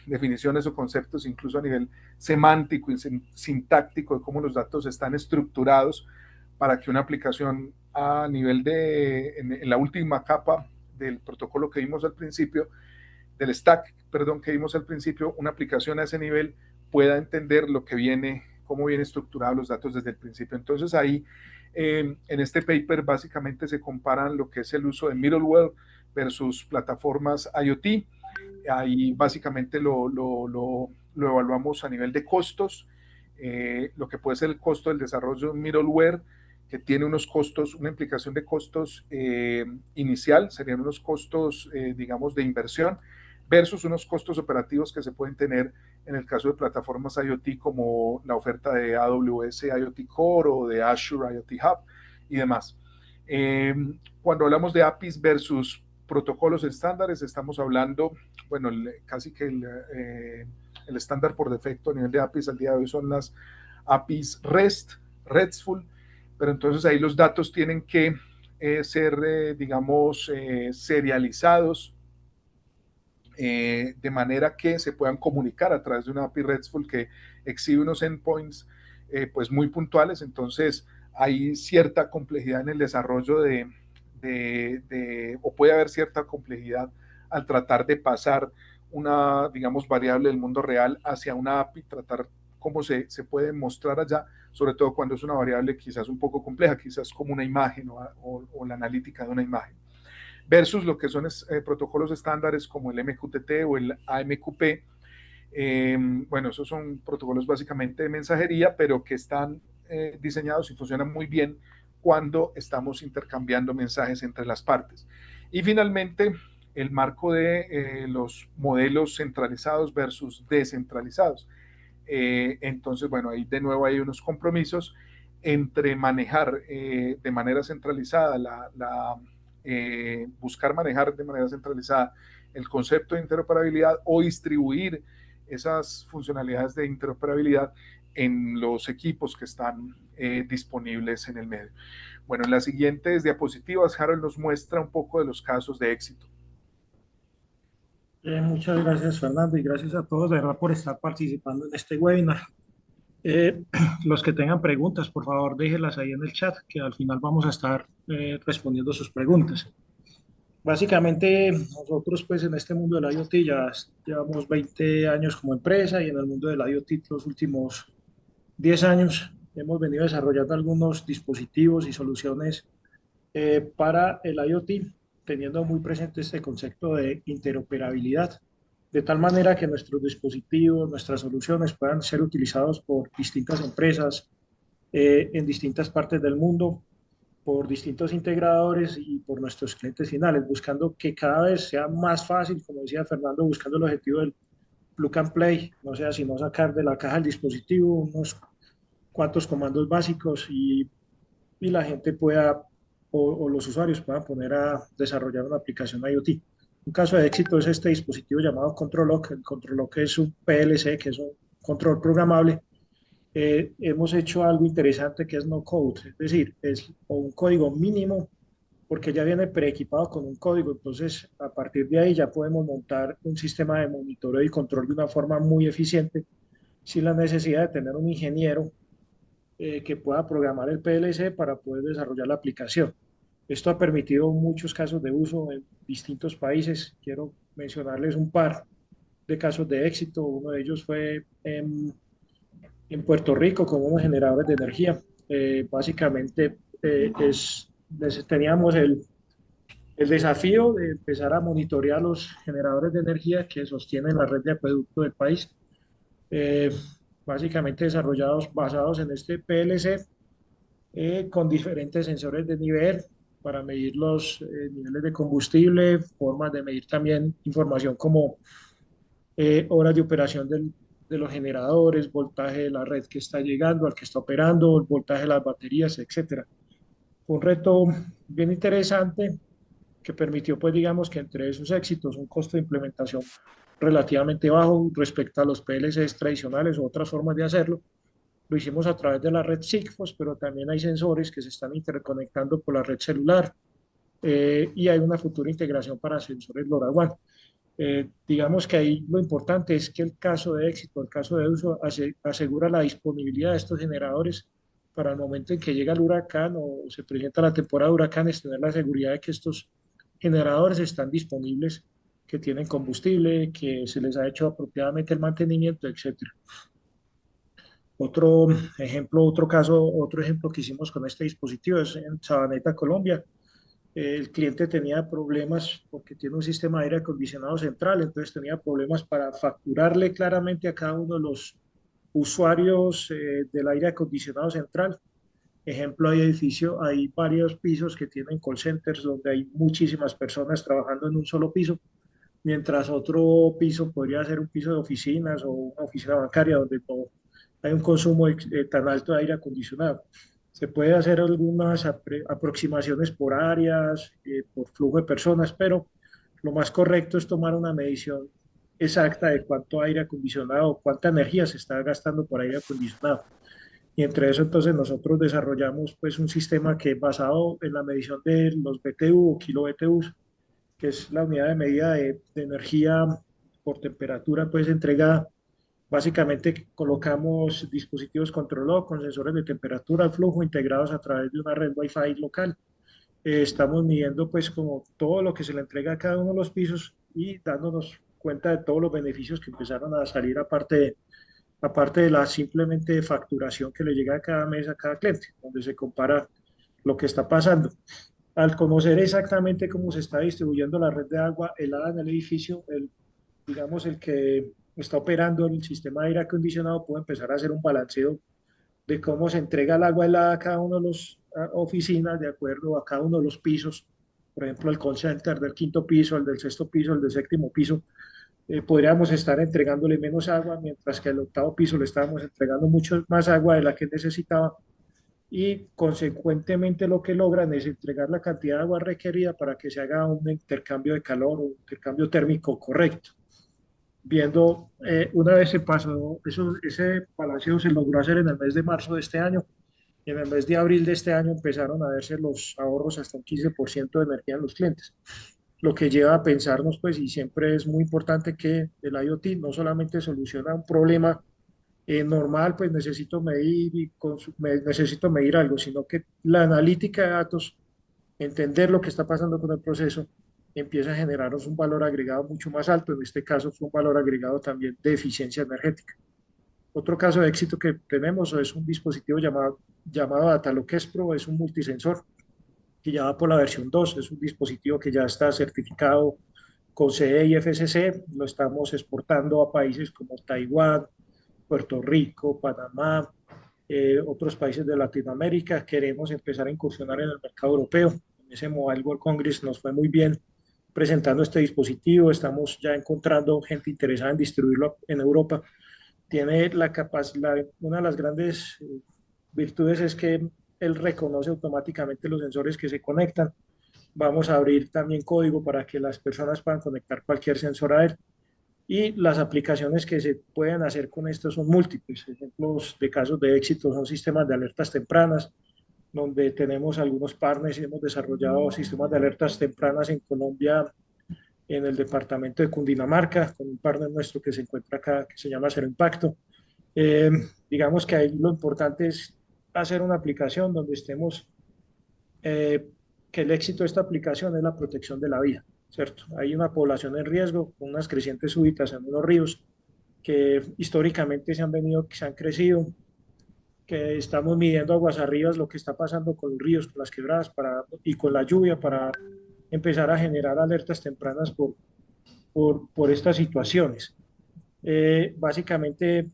definiciones o conceptos incluso a nivel semántico y sintáctico de cómo los datos están estructurados para que una aplicación a nivel en la última capa del protocolo que vimos al principio, del stack, perdón, que vimos al principio, una aplicación a ese nivel pueda entender lo que viene, cómo vienen estructurados los datos desde el principio. Entonces ahí, en este paper básicamente se comparan lo que es el uso de middleware versus plataformas IoT. Ahí básicamente lo evaluamos a nivel de costos, lo que puede ser el costo del desarrollo de un middleware, que tiene unos costos, una implicación de costos inicial, serían unos costos, digamos, de inversión, versus unos costos operativos que se pueden tener en el caso de plataformas IoT como la oferta de AWS IoT Core o de Azure IoT Hub y demás. Cuando hablamos de APIs versus protocolos estándares, estamos hablando, bueno, casi que el estándar por defecto a nivel de APIs al día de hoy son las APIs RESTful, pero entonces ahí los datos tienen que ser, digamos, serializados de manera que se puedan comunicar a través de una API RESTful que exhibe unos endpoints pues muy puntuales. Entonces hay cierta complejidad en el desarrollo o puede haber cierta complejidad al tratar de pasar una, digamos, variable del mundo real hacia una API, tratar cómo se puede mostrar allá, sobre todo cuando es una variable quizás un poco compleja, quizás como una imagen o la analítica de una imagen versus lo que son protocolos estándares como el MQTT o el AMQP. Bueno, esos son protocolos básicamente de mensajería, pero que están diseñados y funcionan muy bien cuando estamos intercambiando mensajes entre las partes. Y finalmente, el marco de los modelos centralizados versus descentralizados. Entonces, bueno, ahí de nuevo hay unos compromisos entre manejar de manera centralizada buscar manejar de manera centralizada el concepto de interoperabilidad o distribuir esas funcionalidades de interoperabilidad en los equipos que están disponibles en el medio. Bueno, en las siguientes diapositivas, Harold nos muestra un poco de los casos de éxito. Muchas gracias, Fernando, y gracias a todos de verdad por estar participando en este webinar. Los que tengan preguntas, por favor, déjenlas ahí en el chat, que al final vamos a estar respondiendo sus preguntas. Básicamente, nosotros pues en este mundo del IoT ya llevamos 20 años como empresa y en el mundo del IoT los últimos 10 años hemos venido desarrollando algunos dispositivos y soluciones para el IoT teniendo muy presente este concepto de interoperabilidad, de tal manera que nuestros dispositivos, nuestras soluciones puedan ser utilizados por distintas empresas en distintas partes del mundo, por distintos integradores y por nuestros clientes finales, buscando que cada vez sea más fácil, como decía Fernando, buscando el objetivo del plug and play, no sea sino sacar de la caja del dispositivo unos cuantos comandos básicos y la gente pueda o los usuarios puedan poner a desarrollar una aplicación IoT. Un caso de éxito es este dispositivo llamado Control Lock. El Control Lock es un PLC, que es un control programable. Hemos hecho algo interesante que es no code, es decir, es un código mínimo porque ya viene preequipado con un código, entonces a partir de ahí ya podemos montar un sistema de monitoreo y control de una forma muy eficiente sin la necesidad de tener un ingeniero que pueda programar el PLC para poder desarrollar la aplicación. Esto ha permitido muchos casos de uso en distintos países. Quiero mencionarles un par de casos de éxito. Uno de ellos fue en Puerto Rico con unos generadores de energía. Básicamente teníamos el desafío de empezar a monitorear los generadores de energía que sostienen la red de acueducto del país, eh, básicamente desarrollados basados en este PLC, con diferentes sensores de nivel para medir los niveles de combustible, formas de medir también información como horas de operación de los generadores, voltaje de la red que está llegando, al que está operando, el voltaje de las baterías, etcétera. Fue un reto bien interesante que permitió, pues digamos que entre esos éxitos, un costo de implementación relativamente bajo respecto a los PLCs tradicionales o otras formas de hacerlo. Lo hicimos a través de la red Sigfox, pero también hay sensores que se están interconectando por la red celular y hay una futura integración para sensores LoRaWAN. Digamos que ahí lo importante es que el caso de éxito, el caso de uso, asegura la disponibilidad de estos generadores para el momento en que llega el huracán o se presenta la temporada de huracanes, tener la seguridad de que estos generadores están disponibles, que tienen combustible, que se les ha hecho apropiadamente el mantenimiento, etcétera. Otro ejemplo, otro ejemplo que hicimos con este dispositivo es en Sabaneta, Colombia. El cliente tenía problemas porque tiene un sistema de aire acondicionado central, entonces tenía problemas para facturarle claramente a cada uno de los usuarios del aire acondicionado central. Ejemplo, hay varios pisos que tienen call centers donde hay muchísimas personas trabajando en un solo piso, mientras otro piso podría ser un piso de oficinas o una oficina bancaria donde no hay un consumo tan alto de aire acondicionado. Se puede hacer algunas aproximaciones por áreas, por flujo de personas, pero lo más correcto es tomar una medición exacta de cuánto aire acondicionado, cuánta energía se está gastando por aire acondicionado. Y entre eso, entonces, nosotros desarrollamos pues un sistema que basado en la medición de los BTU o kilo BTUs, que es la unidad de medida de energía por temperatura, pues entregada. Básicamente colocamos dispositivos controlados con sensores de temperatura, flujo integrados a través de una red Wi-Fi local. Estamos midiendo pues como todo lo que se le entrega a cada uno de los pisos y dándonos cuenta de todos los beneficios que empezaron a salir aparte de la simplemente facturación que le llega a cada mes a cada cliente, donde se compara lo que está pasando. Al conocer exactamente cómo se está distribuyendo la red de agua helada en el edificio, digamos, el que está operando el sistema de aire acondicionado puede empezar a hacer un balanceo de cómo se entrega el agua helada a cada uno de las oficinas, de acuerdo a cada uno de los pisos. Por ejemplo, el call center del quinto piso, el del sexto piso, el del séptimo piso, podríamos estar entregándole menos agua, mientras que al octavo piso le estábamos entregando mucho más agua de la que necesitaba y consecuentemente lo que logran es entregar la cantidad de agua requerida para que se haga un intercambio de calor o un intercambio térmico correcto. Una vez se pasó, ese balanceo se logró hacer en el mes de marzo de este año y en el mes de abril de este año empezaron a verse los ahorros hasta un 15% de energía en los clientes, lo que lleva a pensarnos, pues, y siempre es muy importante que el IoT no solamente soluciona un problema normal, pues necesito medir algo, sino que la analítica de datos, entender lo que está pasando con el proceso, empieza a generarnos un valor agregado mucho más alto. En este caso fue un valor agregado también de eficiencia energética. Otro caso de éxito que tenemos es un dispositivo llamado Datalogs Pro, es un multisensor que ya va por la versión 2. Es un dispositivo que ya está certificado con CE y FCC. Lo estamos exportando a países como Taiwán, Puerto Rico, Panamá, otros países de Latinoamérica. Queremos empezar a incursionar en el mercado europeo. En ese Mobile World Congress nos fue muy bien presentando este dispositivo. Estamos ya encontrando gente interesada en distribuirlo en Europa. Tiene la capacidad, una de las grandes virtudes es que él reconoce automáticamente los sensores que se conectan. Vamos a abrir también código para que las personas puedan conectar cualquier sensor a él. Y las aplicaciones que se pueden hacer con esto son múltiples. Ejemplos de casos de éxito son sistemas de alertas tempranas, donde tenemos algunos partners y hemos desarrollado sistemas de alertas tempranas en Colombia, en el departamento de Cundinamarca, con un partner nuestro que se encuentra acá, que se llama Cero Impacto. Eh, digamos que ahí lo importante es hacer una aplicación donde estemos, eh, que el éxito de esta aplicación es la protección de la vida, ¿cierto? Hay una población en riesgo, con unas crecientes súbitas en unos ríos que históricamente se han crecido, que estamos midiendo aguas arriba lo que está pasando con los ríos, con las quebradas y con la lluvia para empezar a generar alertas tempranas por estas situaciones. Básicamente,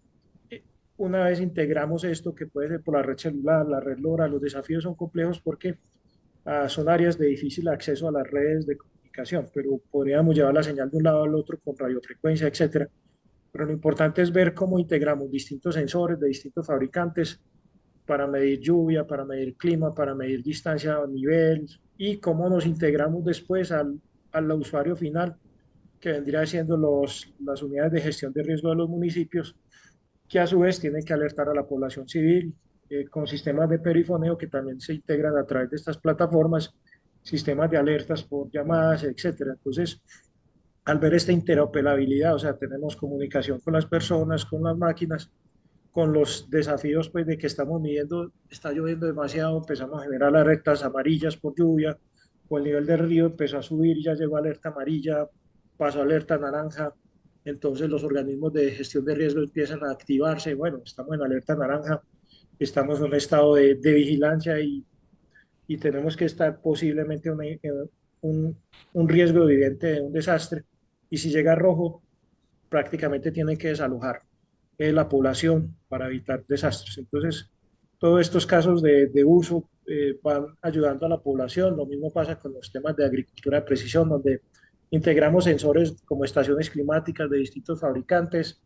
eh, una vez integramos esto, que puede ser por la red celular, la red LoRa, los desafíos son complejos porque son áreas de difícil acceso a las redes de comunicación, pero podríamos llevar la señal de un lado al otro con radiofrecuencia, etcétera. Pero lo importante es ver cómo integramos distintos sensores de distintos fabricantes para medir lluvia, para medir clima, para medir distancia a nivel y cómo nos integramos después al usuario final, que vendría siendo las unidades de gestión de riesgo de los municipios, que a su vez tienen que alertar a la población civil con sistemas de perifoneo que también se integran a través de estas plataformas, sistemas de alertas por llamadas, etcétera. Entonces, al ver esta interoperabilidad, o sea, tenemos comunicación con las personas, con las máquinas, con los desafíos pues, de que estamos midiendo, está lloviendo demasiado, empezamos a generar alertas amarillas por lluvia, o el nivel del río empezó a subir, ya llegó alerta amarilla, pasó a alerta naranja, entonces los organismos de gestión de riesgo empiezan a activarse, bueno, estamos en alerta naranja, estamos en un estado de vigilancia y tenemos que estar posiblemente un, un riesgo evidente de un desastre, y si llega a rojo, prácticamente tienen que desalojar la población para evitar desastres. Entonces, todos estos casos de uso van ayudando a la población. Lo mismo pasa con los temas de agricultura de precisión, donde integramos sensores como estaciones climáticas de distintos fabricantes,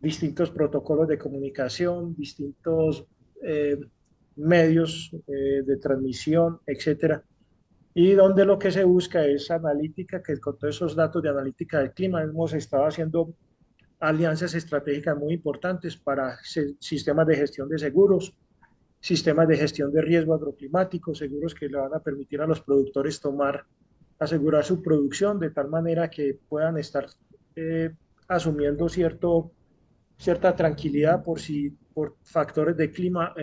distintos protocolos de comunicación, distintos eh, medios de transmisión, etcétera, y donde lo que se busca es analítica, que con todos esos datos de analítica del clima hemos estado haciendo alianzas estratégicas muy importantes para sistemas de gestión de seguros, sistemas de gestión de riesgo agroclimático, seguros que le van a permitir a los productores asegurar su producción de tal manera que puedan estar eh, asumiendo cierta tranquilidad por si por factores de clima,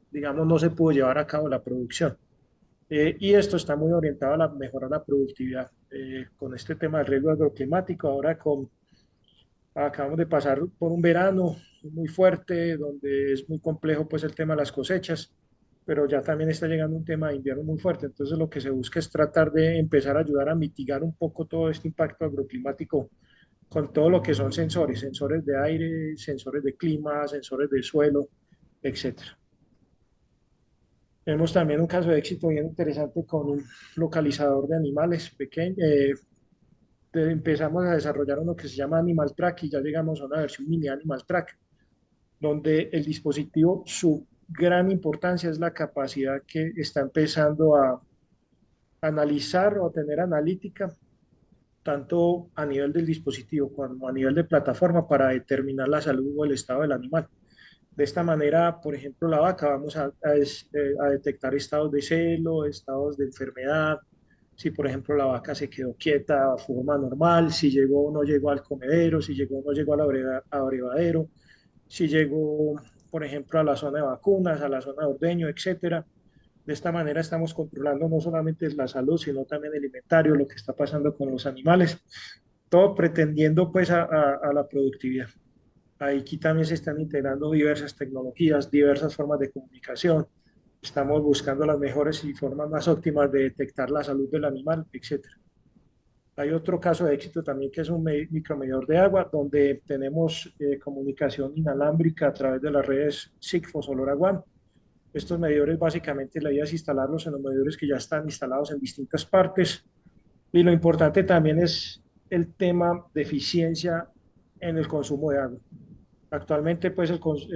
digamos, no se pudo llevar a cabo la producción. Y esto está muy orientado a mejorar la productividad. Con este tema del riesgo agroclimático, ahora acabamos de pasar por un verano muy fuerte, donde es muy complejo pues el tema de las cosechas, pero ya también está llegando un tema de invierno muy fuerte. Entonces lo que se busca es tratar de empezar a ayudar a mitigar un poco todo este impacto agroclimático con todo lo que son sensores, sensores de aire, sensores de clima, sensores de suelo, etcétera. Tenemos también un caso de éxito bien interesante con un localizador de animales pequeño. Empezamos a desarrollar uno que se llama Animal Track y ya llegamos a una versión mini Animal Track, donde el dispositivo, su gran importancia es la capacidad que está empezando a analizar o a tener analítica, tanto a nivel del dispositivo como a nivel de plataforma, para determinar la salud o el estado del animal. De esta manera, por ejemplo, la vaca, vamos a detectar estados de celo, estados de enfermedad, si por ejemplo la vaca se quedó quieta de forma normal, si llegó o no llegó al comedero, si llegó o no llegó al abrevadero, si llegó, por ejemplo, a la zona de vacunas, a la zona de ordeño, etcétera. De esta manera estamos controlando no solamente la salud, sino también el inventario, lo que está pasando con los animales, todo pretendiendo pues a la productividad. Aquí también se están integrando diversas tecnologías, diversas formas de comunicación, estamos buscando las mejores y formas más óptimas de detectar la salud del animal, etcétera. Hay otro caso de éxito también que es un micromedidor de agua, donde tenemos comunicación inalámbrica a través de las redes Sigfox o LoRaWAN. Estos medidores básicamente la idea es instalarlos en los medidores que ya están instalados en distintas partes. Y lo importante también es el tema de eficiencia en el consumo de agua. Actualmente, pues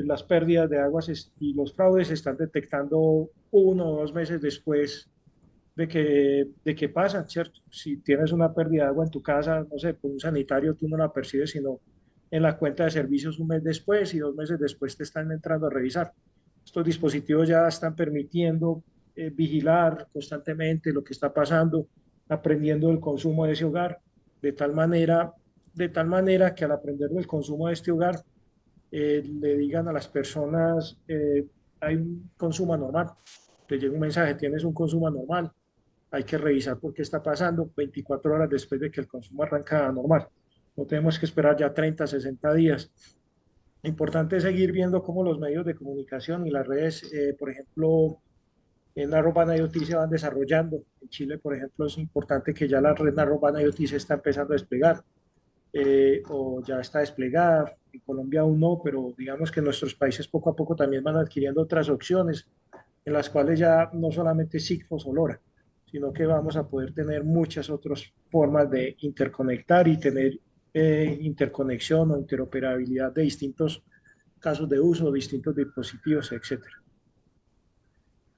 las pérdidas de aguas y los fraudes se están detectando 1 o 2 meses después de que pasan, ¿cierto? Si tienes una pérdida de agua en tu casa, no sé, por un sanitario, tú no la percibes, sino en la cuenta de servicios 1 mes después y 2 meses después te están entrando a revisar. Estos dispositivos ya están permitiendo vigilar constantemente lo que está pasando, aprendiendo el consumo de ese hogar, de tal manera, de tal manera que al aprender del consumo de este hogar, le digan a las personas, hay un consumo anormal, te llega un mensaje, tienes un consumo anormal, hay que revisar por qué está pasando 24 horas después de que el consumo arranca normal. No tenemos que esperar ya 30, 60 días. Importante es seguir viendo cómo los medios de comunicación y las redes, por ejemplo, en Narrowband IoT se van desarrollando. En Chile, por ejemplo, es importante que ya la red Narrowband IoT se está empezando a desplegar o ya está desplegada. En Colombia aún no, pero digamos que nuestros países poco a poco también van adquiriendo otras opciones en las cuales ya no solamente Sigfox o LoRa, sino que vamos a poder tener muchas otras formas de interconectar y tener interconexión o interoperabilidad de distintos casos de uso, distintos dispositivos, etcétera.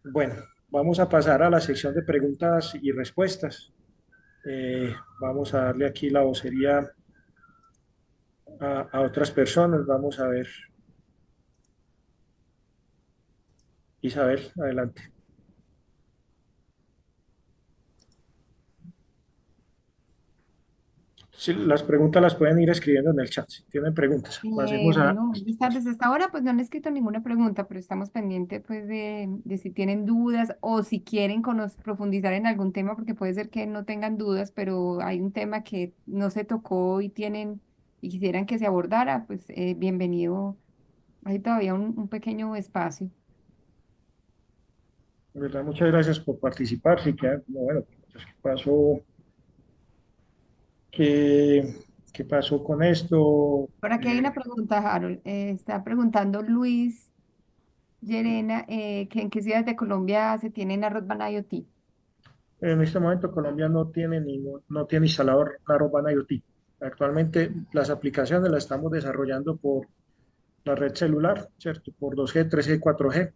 Bueno, vamos a pasar a la sección de preguntas y respuestas. Vamos a darle aquí la vocería a otras personas. Vamos a ver. Isabel, adelante. Sí, las preguntas las pueden ir escribiendo en el chat. Si tienen preguntas, pasemos a... Bueno, buenas tardes. Hasta ahora pues no han escrito ninguna pregunta, pero estamos pendientes pues de si tienen dudas o si quieren profundizar en algún tema, porque puede ser que no tengan dudas, pero hay un tema que no se tocó y tienen y quisieran que se abordara, pues bienvenido. Hay todavía un pequeño espacio. De verdad, muchas gracias por participar. Si quedan como, bueno, pues, ¿qué, qué pasó con esto? Por aquí hay una pregunta, Harold. Está preguntando Luis Llerena, que en qué ciudades de Colombia se tienen arroz IoT. En este momento Colombia no tiene instalador Narrowband IoT. Actualmente las aplicaciones las estamos desarrollando por la red celular, ¿cierto? Por 2G, 3G, 4G,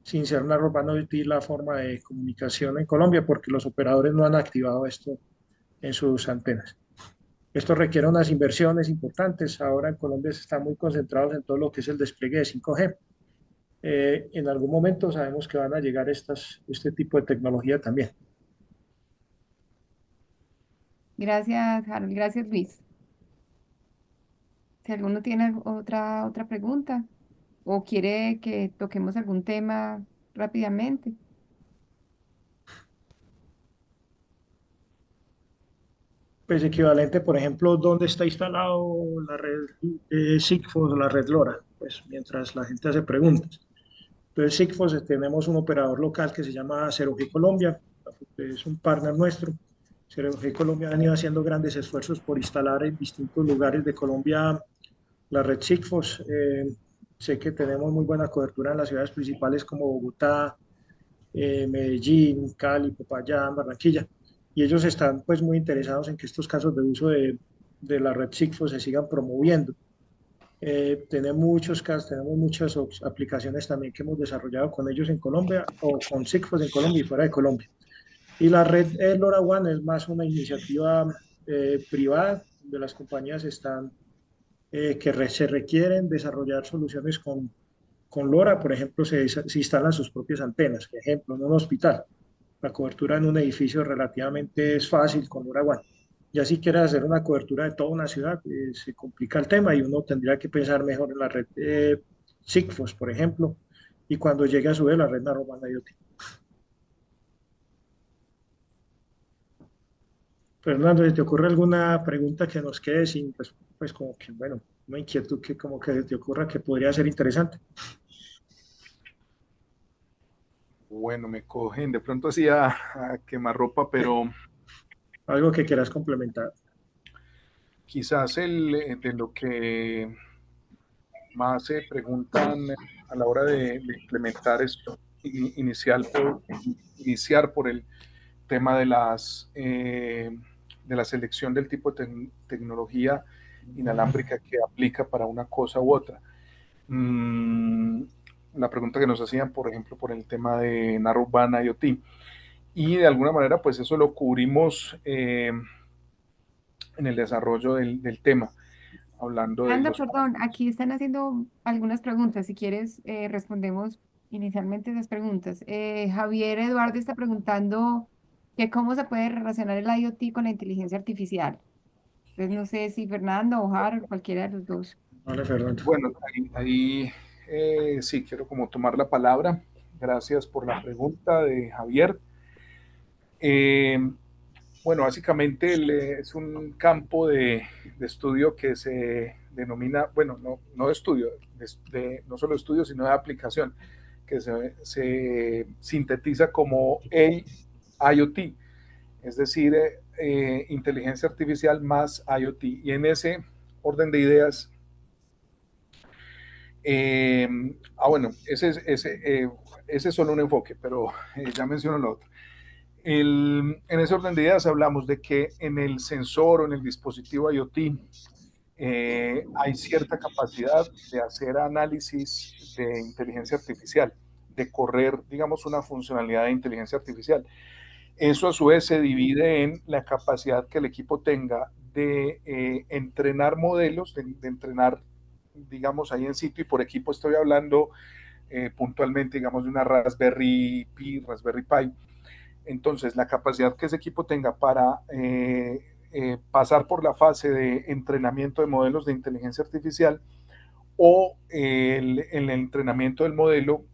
sin ser Narrowband IoT la forma de comunicación en Colombia, porque los operadores no han activado esto en sus antenas. Esto requiere unas inversiones importantes. Ahora en Colombia se están muy concentrados en todo lo que es el despliegue de 5G. En algún momento sabemos que van a llegar este tipo de tecnología también. Gracias, Harold. Gracias, Luis. Si alguno tiene otra pregunta o quiere que toquemos algún tema rápidamente. Pues equivalente, por ejemplo, ¿dónde está instalado la red Sigfox o la red LoRa? Pues mientras la gente hace preguntas. Entonces, Sigfox, tenemos un operador local que se llama 0G Colombia, es un partner nuestro. 0G Colombia ha venido haciendo grandes esfuerzos por instalar en distintos lugares de Colombia la red Sigfox. Sé que tenemos muy buena cobertura en las ciudades principales como Bogotá, Medellín, Cali, Popayán, Barranquilla. Y ellos están pues muy interesados en que estos casos de uso de la red Sigfox se sigan promoviendo. Tenemos muchos casos, tenemos muchas aplicaciones también que hemos desarrollado con ellos en Colombia o con Sigfox en Colombia y fuera de Colombia. Y la red LoRaWAN es más una iniciativa privada, donde las compañías están se requieren desarrollar soluciones con LoRa. Por ejemplo, se instalan sus propias antenas. Por ejemplo, en un hospital, la cobertura en un edificio relativamente es fácil con LoRaWAN. Ya si quieres hacer una cobertura de toda una ciudad, se complica el tema y uno tendría que pensar mejor en la red Sigfox, por ejemplo, y cuando llegue a su vez la red Narrowband IoT. Fernando, ¿te ocurre alguna pregunta que nos quede sin, pues como que, bueno, una inquietud que como que te ocurra que podría ser interesante? Bueno, me cogen de pronto así a quemarropa, pero Algo que quieras complementar. quizás de lo que más se preguntan a la hora de implementar es iniciar por el tema de la selección del tipo de tecnología inalámbrica que aplica para una cosa u otra. Mm, la pregunta que nos hacían, por ejemplo, por el tema de Narrowband IoT. Y de alguna manera, pues eso lo cubrimos en el desarrollo del tema, hablando de Anda, los... perdón, aquí están haciendo algunas preguntas. Si quieres, respondemos inicialmente esas preguntas. Javier Eduardo está preguntando que cómo se puede relacionar el IoT con la inteligencia artificial. Entonces, no sé si Fernando o Harold, cualquiera de los dos. Vale, Fernando. Bueno, sí, quiero como tomar la palabra. Gracias por la pregunta de Javier. Eh, bueno, básicamente es un campo de estudio que se denomina, bueno, no de estudio, no solo de estudio, sino de aplicación, que se sintetiza como AIoT, es decir, inteligencia artificial más IoT. Y en ese orden de ideas, eh, bueno, ese es solo un enfoque, pero ya menciono lo otro. En ese orden de ideas hablamos de que en el sensor o en el dispositivo IoT hay cierta capacidad de hacer análisis de inteligencia artificial, de correr, digamos, una funcionalidad de inteligencia artificial. Eso a su vez se divide en la capacidad que el equipo tenga de entrenar modelos, de entrenar, digamos, ahí en sitio, y por equipo estoy hablando puntualmente, digamos, de una Raspberry Pi, Raspberry Pi. Entonces, la capacidad que ese equipo tenga para pasar por la fase de entrenamiento de modelos de inteligencia artificial o el entrenamiento del modelo,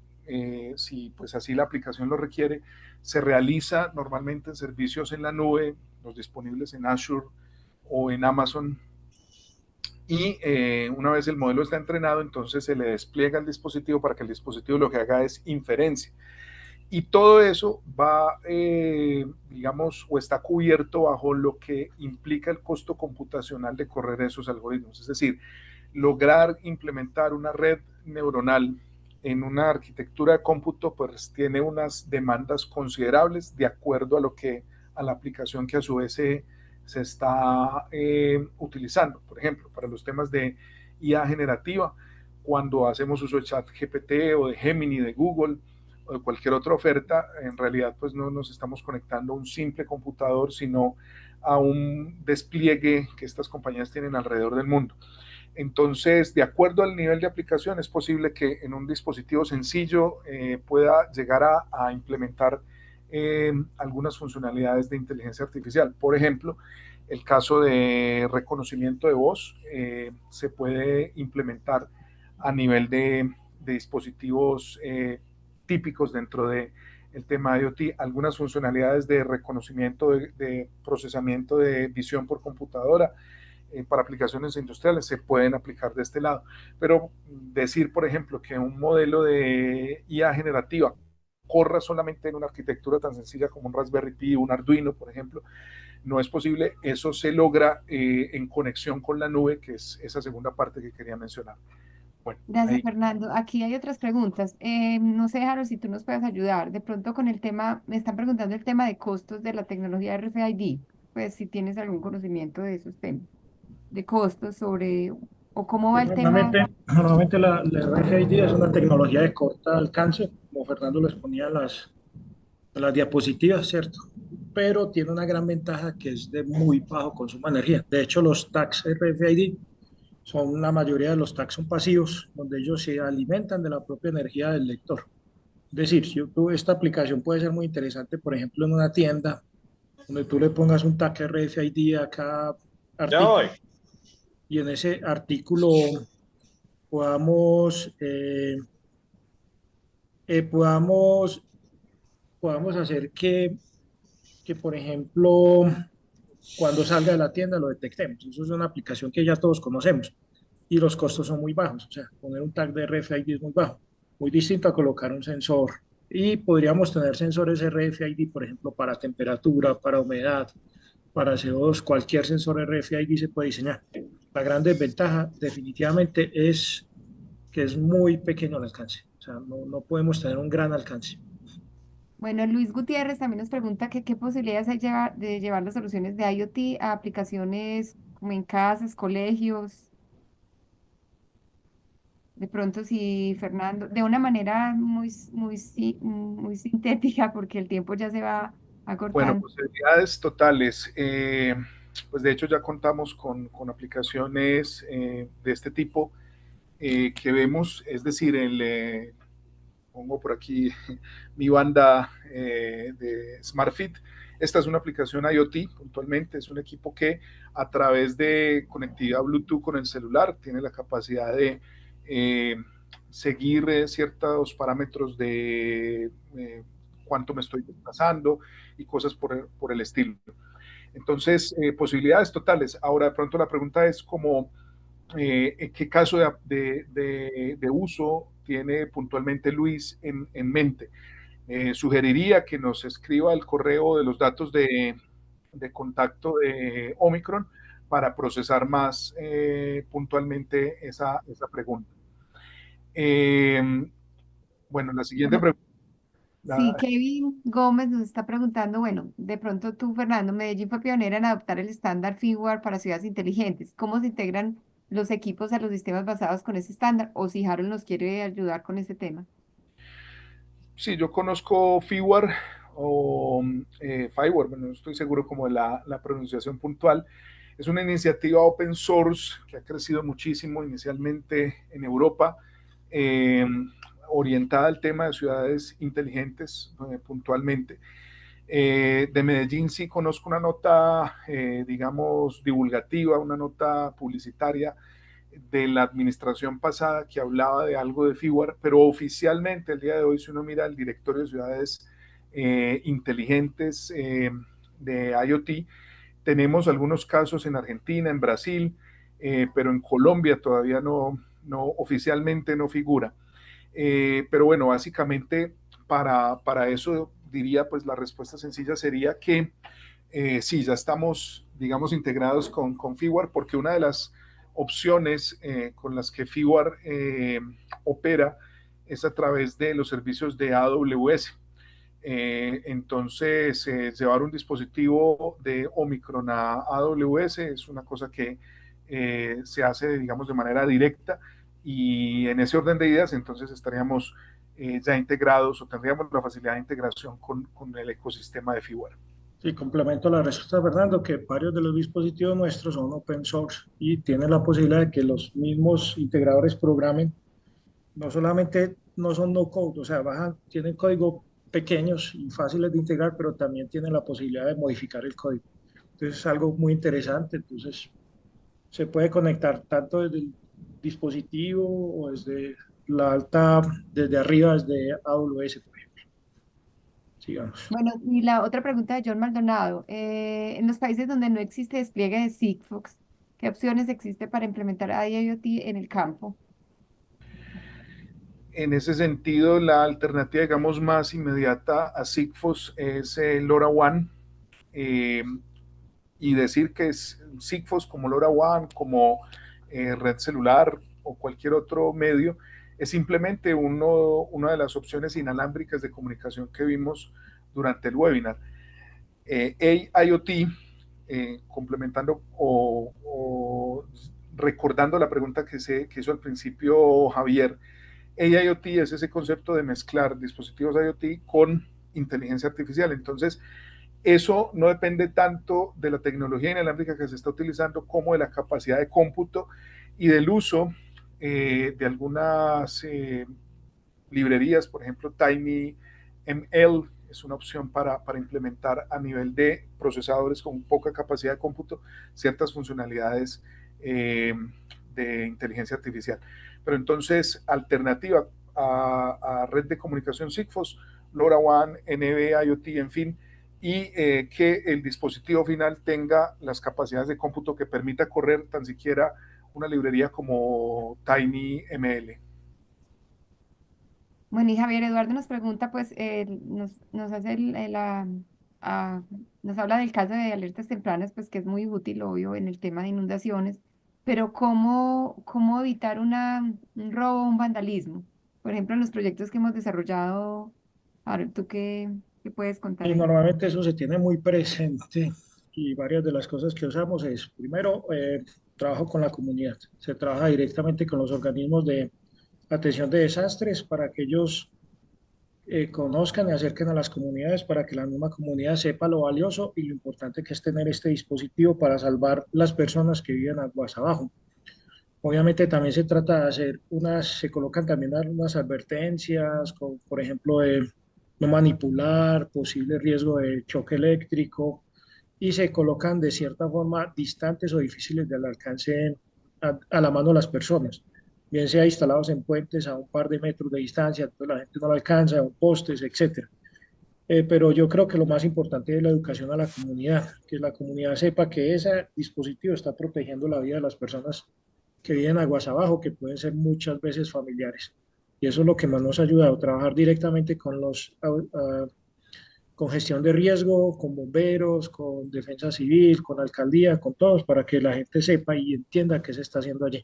si pues así la aplicación lo requiere, se realiza normalmente en servicios en la nube, los disponibles en Azure o en Amazon. Y una vez el modelo está entrenado, entonces se le despliega el dispositivo para que el dispositivo lo que haga es inferencia. Y todo eso va, digamos, o está cubierto bajo lo que implica el costo computacional de correr esos algoritmos. Es decir, lograr implementar una red neuronal en una arquitectura de cómputo, pues tiene unas demandas considerables de acuerdo a la aplicación que a su vez se está utilizando. Por ejemplo, para los temas de IA generativa, cuando hacemos uso de ChatGPT o de Gemini de Google o de cualquier otra oferta, en realidad pues no nos estamos conectando a un simple computador, sino a un despliegue que estas compañías tienen alrededor del mundo. Entonces, de acuerdo al nivel de aplicación, es posible que en un dispositivo sencillo pueda llegar a implementar algunas funcionalidades de inteligencia artificial. Por ejemplo, el caso de reconocimiento de voz se puede implementar a nivel de dispositivos típicos dentro de el tema de IoT, algunas funcionalidades de reconocimiento, de procesamiento de visión por computadora, para aplicaciones industriales se pueden aplicar de este lado. Pero decir, por ejemplo, que un modelo de IA generativa corra solamente en una arquitectura tan sencilla como un Raspberry Pi, un Arduino, por ejemplo, no es posible. Eso se logra en conexión con la nube, que es esa segunda parte que quería mencionar. Bueno, Gracias, ahí. Fernando. Aquí hay otras preguntas. No sé, Harold, si tú nos puedes ayudar. De pronto con el tema, me están preguntando el tema de costos de la tecnología RFID. Pues si tienes algún conocimiento de esos temas, de costos sobre, o cómo va el tema. Normalmente la RFID es una tecnología de corto alcance, como Fernando lo exponía en las diapositivas, ¿cierto? Pero tiene una gran ventaja que es de muy bajo consumo de energía. De hecho, los tags RFID la mayoría de los tags son pasivos, donde ellos se alimentan de la propia energía del lector. Es decir, si esta aplicación puede ser muy interesante, por ejemplo, en una tienda, donde tú le pongas un tag RFID a cada Ya voy. artículo y en ese artículo podamos, eh, podamos, podamos hacer que, por ejemplo, cuando salga de la tienda lo detectemos. Eso es una aplicación que ya todos conocemos y los costos son muy bajos. O sea, poner un tag de RFID es muy bajo, muy distinto a colocar un sensor Y podríamos tener sensores RFID, por ejemplo, para temperatura, para humedad, para CO2, cualquier sensor RFID se puede diseñar. La gran desventaja definitivamente es que es muy pequeño el alcance, o sea, no podemos tener un gran alcance. Bueno, Luis Gutiérrez también nos pregunta que qué posibilidades hay de llevar las soluciones de IoT a aplicaciones como en casas, colegios. De pronto, si Fernando, de una manera muy sintética, porque el tiempo ya se va Bueno, acortando. posibilidades totales. Pues de hecho ya contamos con aplicaciones de este tipo que vemos, es decir, pongo por aquí mi banda de SmartFit. Esta es una aplicación IoT, puntualmente, es un equipo que a través de conectividad Bluetooth con el celular tiene la capacidad de eh, seguir ciertos parámetros de cuánto me estoy desplazando y cosas por el estilo. Entonces, posibilidades totales. Ahora, de pronto la pregunta es como, ¿qué caso de uso tiene puntualmente Luis en mente? Sugeriría que nos escriba el correo de los datos de contacto de Omicron para procesar más puntualmente esa pregunta. Eh, bueno, la siguiente Bueno, pregunta. sí, Kevin Gómez nos está preguntando, bueno, de pronto tú, Fernando, Medellín fue pionera en adoptar el estándar firmware para ciudades inteligentes. ¿Cómo se integran los equipos a los sistemas basados con ese estándar? O si Harold nos quiere ayudar con ese tema. Sí, yo conozco FIWAR o FIWAR, bueno, no estoy seguro como de la pronunciación puntual. Es una iniciativa open source que ha crecido muchísimo inicialmente en Europa, eh, orientada al tema de ciudades inteligentes puntualmente. De Medellín sí conozco una nota, digamos, divulgativa, una nota publicitaria de la administración pasada que hablaba de algo de FIWAR, pero oficialmente el día de hoy, si uno mira el directorio de ciudades inteligentes de IoT, tenemos algunos casos en Argentina, en Brasil, pero en Colombia todavía oficialmente no figura. Pero bueno, básicamente para eso diría, pues la respuesta sencilla sería que sí, ya estamos, digamos, integrados con FIWAR, porque una de las opciones con las que FIWAR opera es a través de los servicios de AWS. Entonces, llevar un dispositivo de Omicron a AWS es una cosa que se hace, digamos, de manera directa, y en ese orden de ideas, entonces estaríamos ya integrados o tendríamos la facilidad de integración con el ecosistema de FIWAR. Sí, complemento la respuesta, Fernando, que varios de los dispositivos nuestros son open source y tienen la posibilidad de que los mismos integradores programen. No solamente no son no code, o sea, tienen código pequeños y fáciles de integrar, pero también tienen la posibilidad de modificar el código. Entonces es algo muy interesante. Entonces se puede conectar tanto desde el dispositivo o desde la alta, desde arriba, desde AWS, por ejemplo. Sigamos. Bueno, y la otra pregunta de John Maldonado. En los países donde no existe despliegue de Sigfox, ¿qué opciones existe para implementar IoT en el campo? En ese sentido, la alternativa, digamos, más inmediata a Sigfox es LoRaWAN. eh, y decir que es Sigfox como LoRaWAN, como red celular o cualquier otro medio, es simplemente una de las opciones inalámbricas de comunicación que vimos durante el webinar. IoT, complementando o recordando la pregunta que hizo al principio Javier, AIoT es ese concepto de mezclar dispositivos IoT con inteligencia artificial. Entonces, eso no depende tanto de la tecnología inalámbrica que se está utilizando como de la capacidad de cómputo y del uso de algunas librerías, por ejemplo, TinyML es una opción para implementar a nivel de procesadores con poca capacidad de cómputo ciertas funcionalidades de inteligencia artificial. Pero entonces, alternativa a red de comunicación Sigfox, LoRaWAN, NB, IoT, en fin, y que el dispositivo final tenga las capacidades de cómputo que permita correr tan siquiera una librería como TinyML. Bueno, y Javier Eduardo nos pregunta, pues, nos hace ah, nos habla del caso de alertas tempranas, pues que es muy útil, obvio, en el tema de inundaciones, pero ¿cómo evitar un robo, un vandalismo? Por ejemplo, en los proyectos que hemos desarrollado, ahora, ¿tú qué puedes contar Y ahí? normalmente eso se tiene muy presente y varias de las cosas que usamos es, primero, trabajo con la comunidad. Se trabaja directamente con los organismos de atención de desastres para que ellos conozcan y acerquen a las comunidades para que la misma comunidad sepa lo valioso y lo importante que es tener este dispositivo para salvar las personas que viven aguas abajo. Obviamente también se trata de hacer se colocan también unas advertencias, como por ejemplo de no manipular, posible riesgo de choque eléctrico, y se colocan de cierta forma distantes o difíciles del alcance a la mano de las personas, bien sea instalados en puentes a un par de metros de distancia, entonces la gente no lo alcanza, o postes, etcétera. Pero yo creo que lo más importante es la educación a la comunidad, que la comunidad sepa que ese dispositivo está protegiendo la vida de las personas que viven aguas abajo, que pueden ser muchas veces familiares. Y eso es lo que más nos ha ayudado, trabajar directamente con gestión de riesgo, con bomberos, con defensa civil, con alcaldía, con todos, para que la gente sepa y entienda qué se está haciendo allí.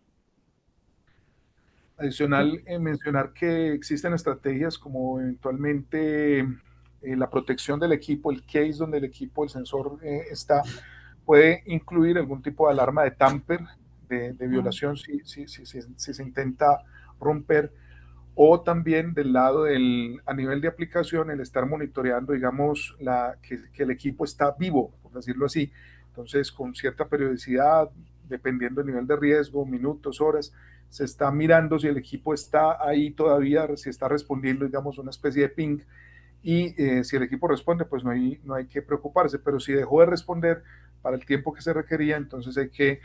Adicional, mencionar que existen estrategias como eventualmente la protección del equipo, el case donde el equipo, el sensor está, puede incluir algún tipo de alarma de tamper, de Mm. violación si se intenta romper, o también del lado a nivel de aplicación, el estar monitoreando, digamos, que el equipo está vivo, por decirlo así. Entonces, con cierta periodicidad, dependiendo del nivel de riesgo, minutos, horas, se está mirando si el equipo está ahí todavía, si está respondiendo, digamos, una especie de ping, y si el equipo responde, pues no hay que preocuparse, pero si dejó de responder para el tiempo que se requería, entonces hay que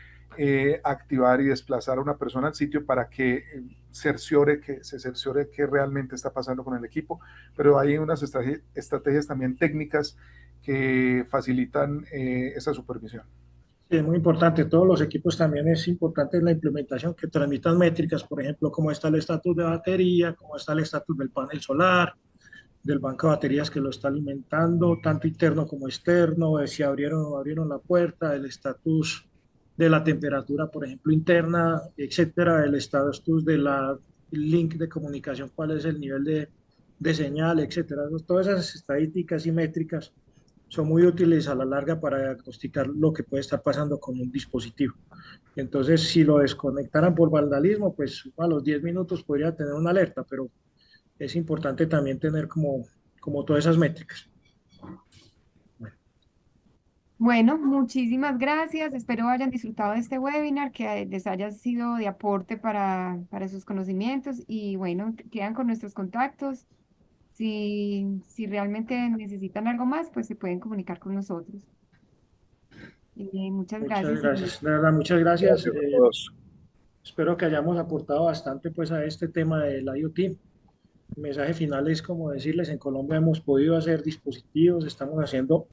activar y desplazar a una persona al sitio para que se cerciore qué realmente está pasando con el equipo, pero hay unas estrategias también técnicas que facilitan esa supervisión. Sí, es muy importante. Todos los equipos también es importante la implementación, que transmitan métricas, por ejemplo, cómo está el estatus de batería, cómo está el estatus del panel solar, del banco de baterías que lo está alimentando, tanto interno como externo, de si abrieron o no abrieron la puerta, el estatus de la temperatura, por ejemplo, interna, etcétera, el estatus de la link de comunicación, cuál es el nivel de señal, etcétera. Todas esas estadísticas y métricas son muy útiles a la larga para diagnosticar lo que puede estar pasando con un dispositivo. Entonces, si lo desconectaran por vandalismo, pues a los 10 minutos podría tener una alerta, pero es importante también tener como todas esas métricas. Bueno, Bueno, muchísimas gracias. Espero hayan disfrutado de este webinar, que les haya sido de aporte para sus conocimientos y bueno, quedan con nuestros contactos. Si realmente necesitan algo más, pues se pueden comunicar con nosotros. Muchas muchas gracias y gracias. De verdad, muchas gracias. Gracias a todos. Espero que hayamos aportado bastante pues a este tema del IoT. El mensaje final es como decirles, en Colombia hemos podido hacer dispositivos, estamos haciendo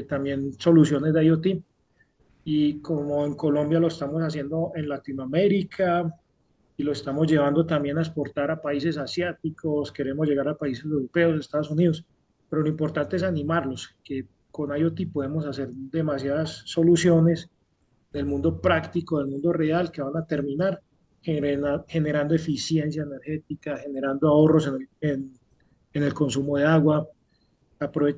también soluciones de IoT y como en Colombia lo estamos haciendo en Latinoamérica y lo estamos llevando también a exportar a países asiáticos, queremos llegar a países europeos, Estados Unidos, pero lo importante es animarlos, que con IoT podemos hacer demasiadas soluciones del mundo práctico, del mundo real, que van a terminar generando eficiencia energética, generando ahorros en el consumo de agua,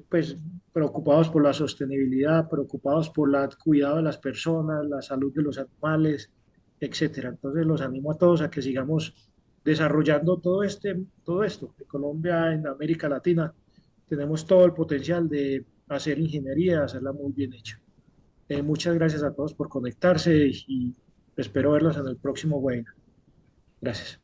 pues, preocupados por la sostenibilidad, preocupados por el cuidado de las personas, la salud de los animales, etcétera. Entonces los animo a todos a que sigamos desarrollando todo esto. En Colombia, en América Latina, tenemos todo el potencial de hacer ingeniería, de hacerla muy bien hecha. Muchas gracias a todos por conectarse y espero verlos en el próximo webinar. Gracias.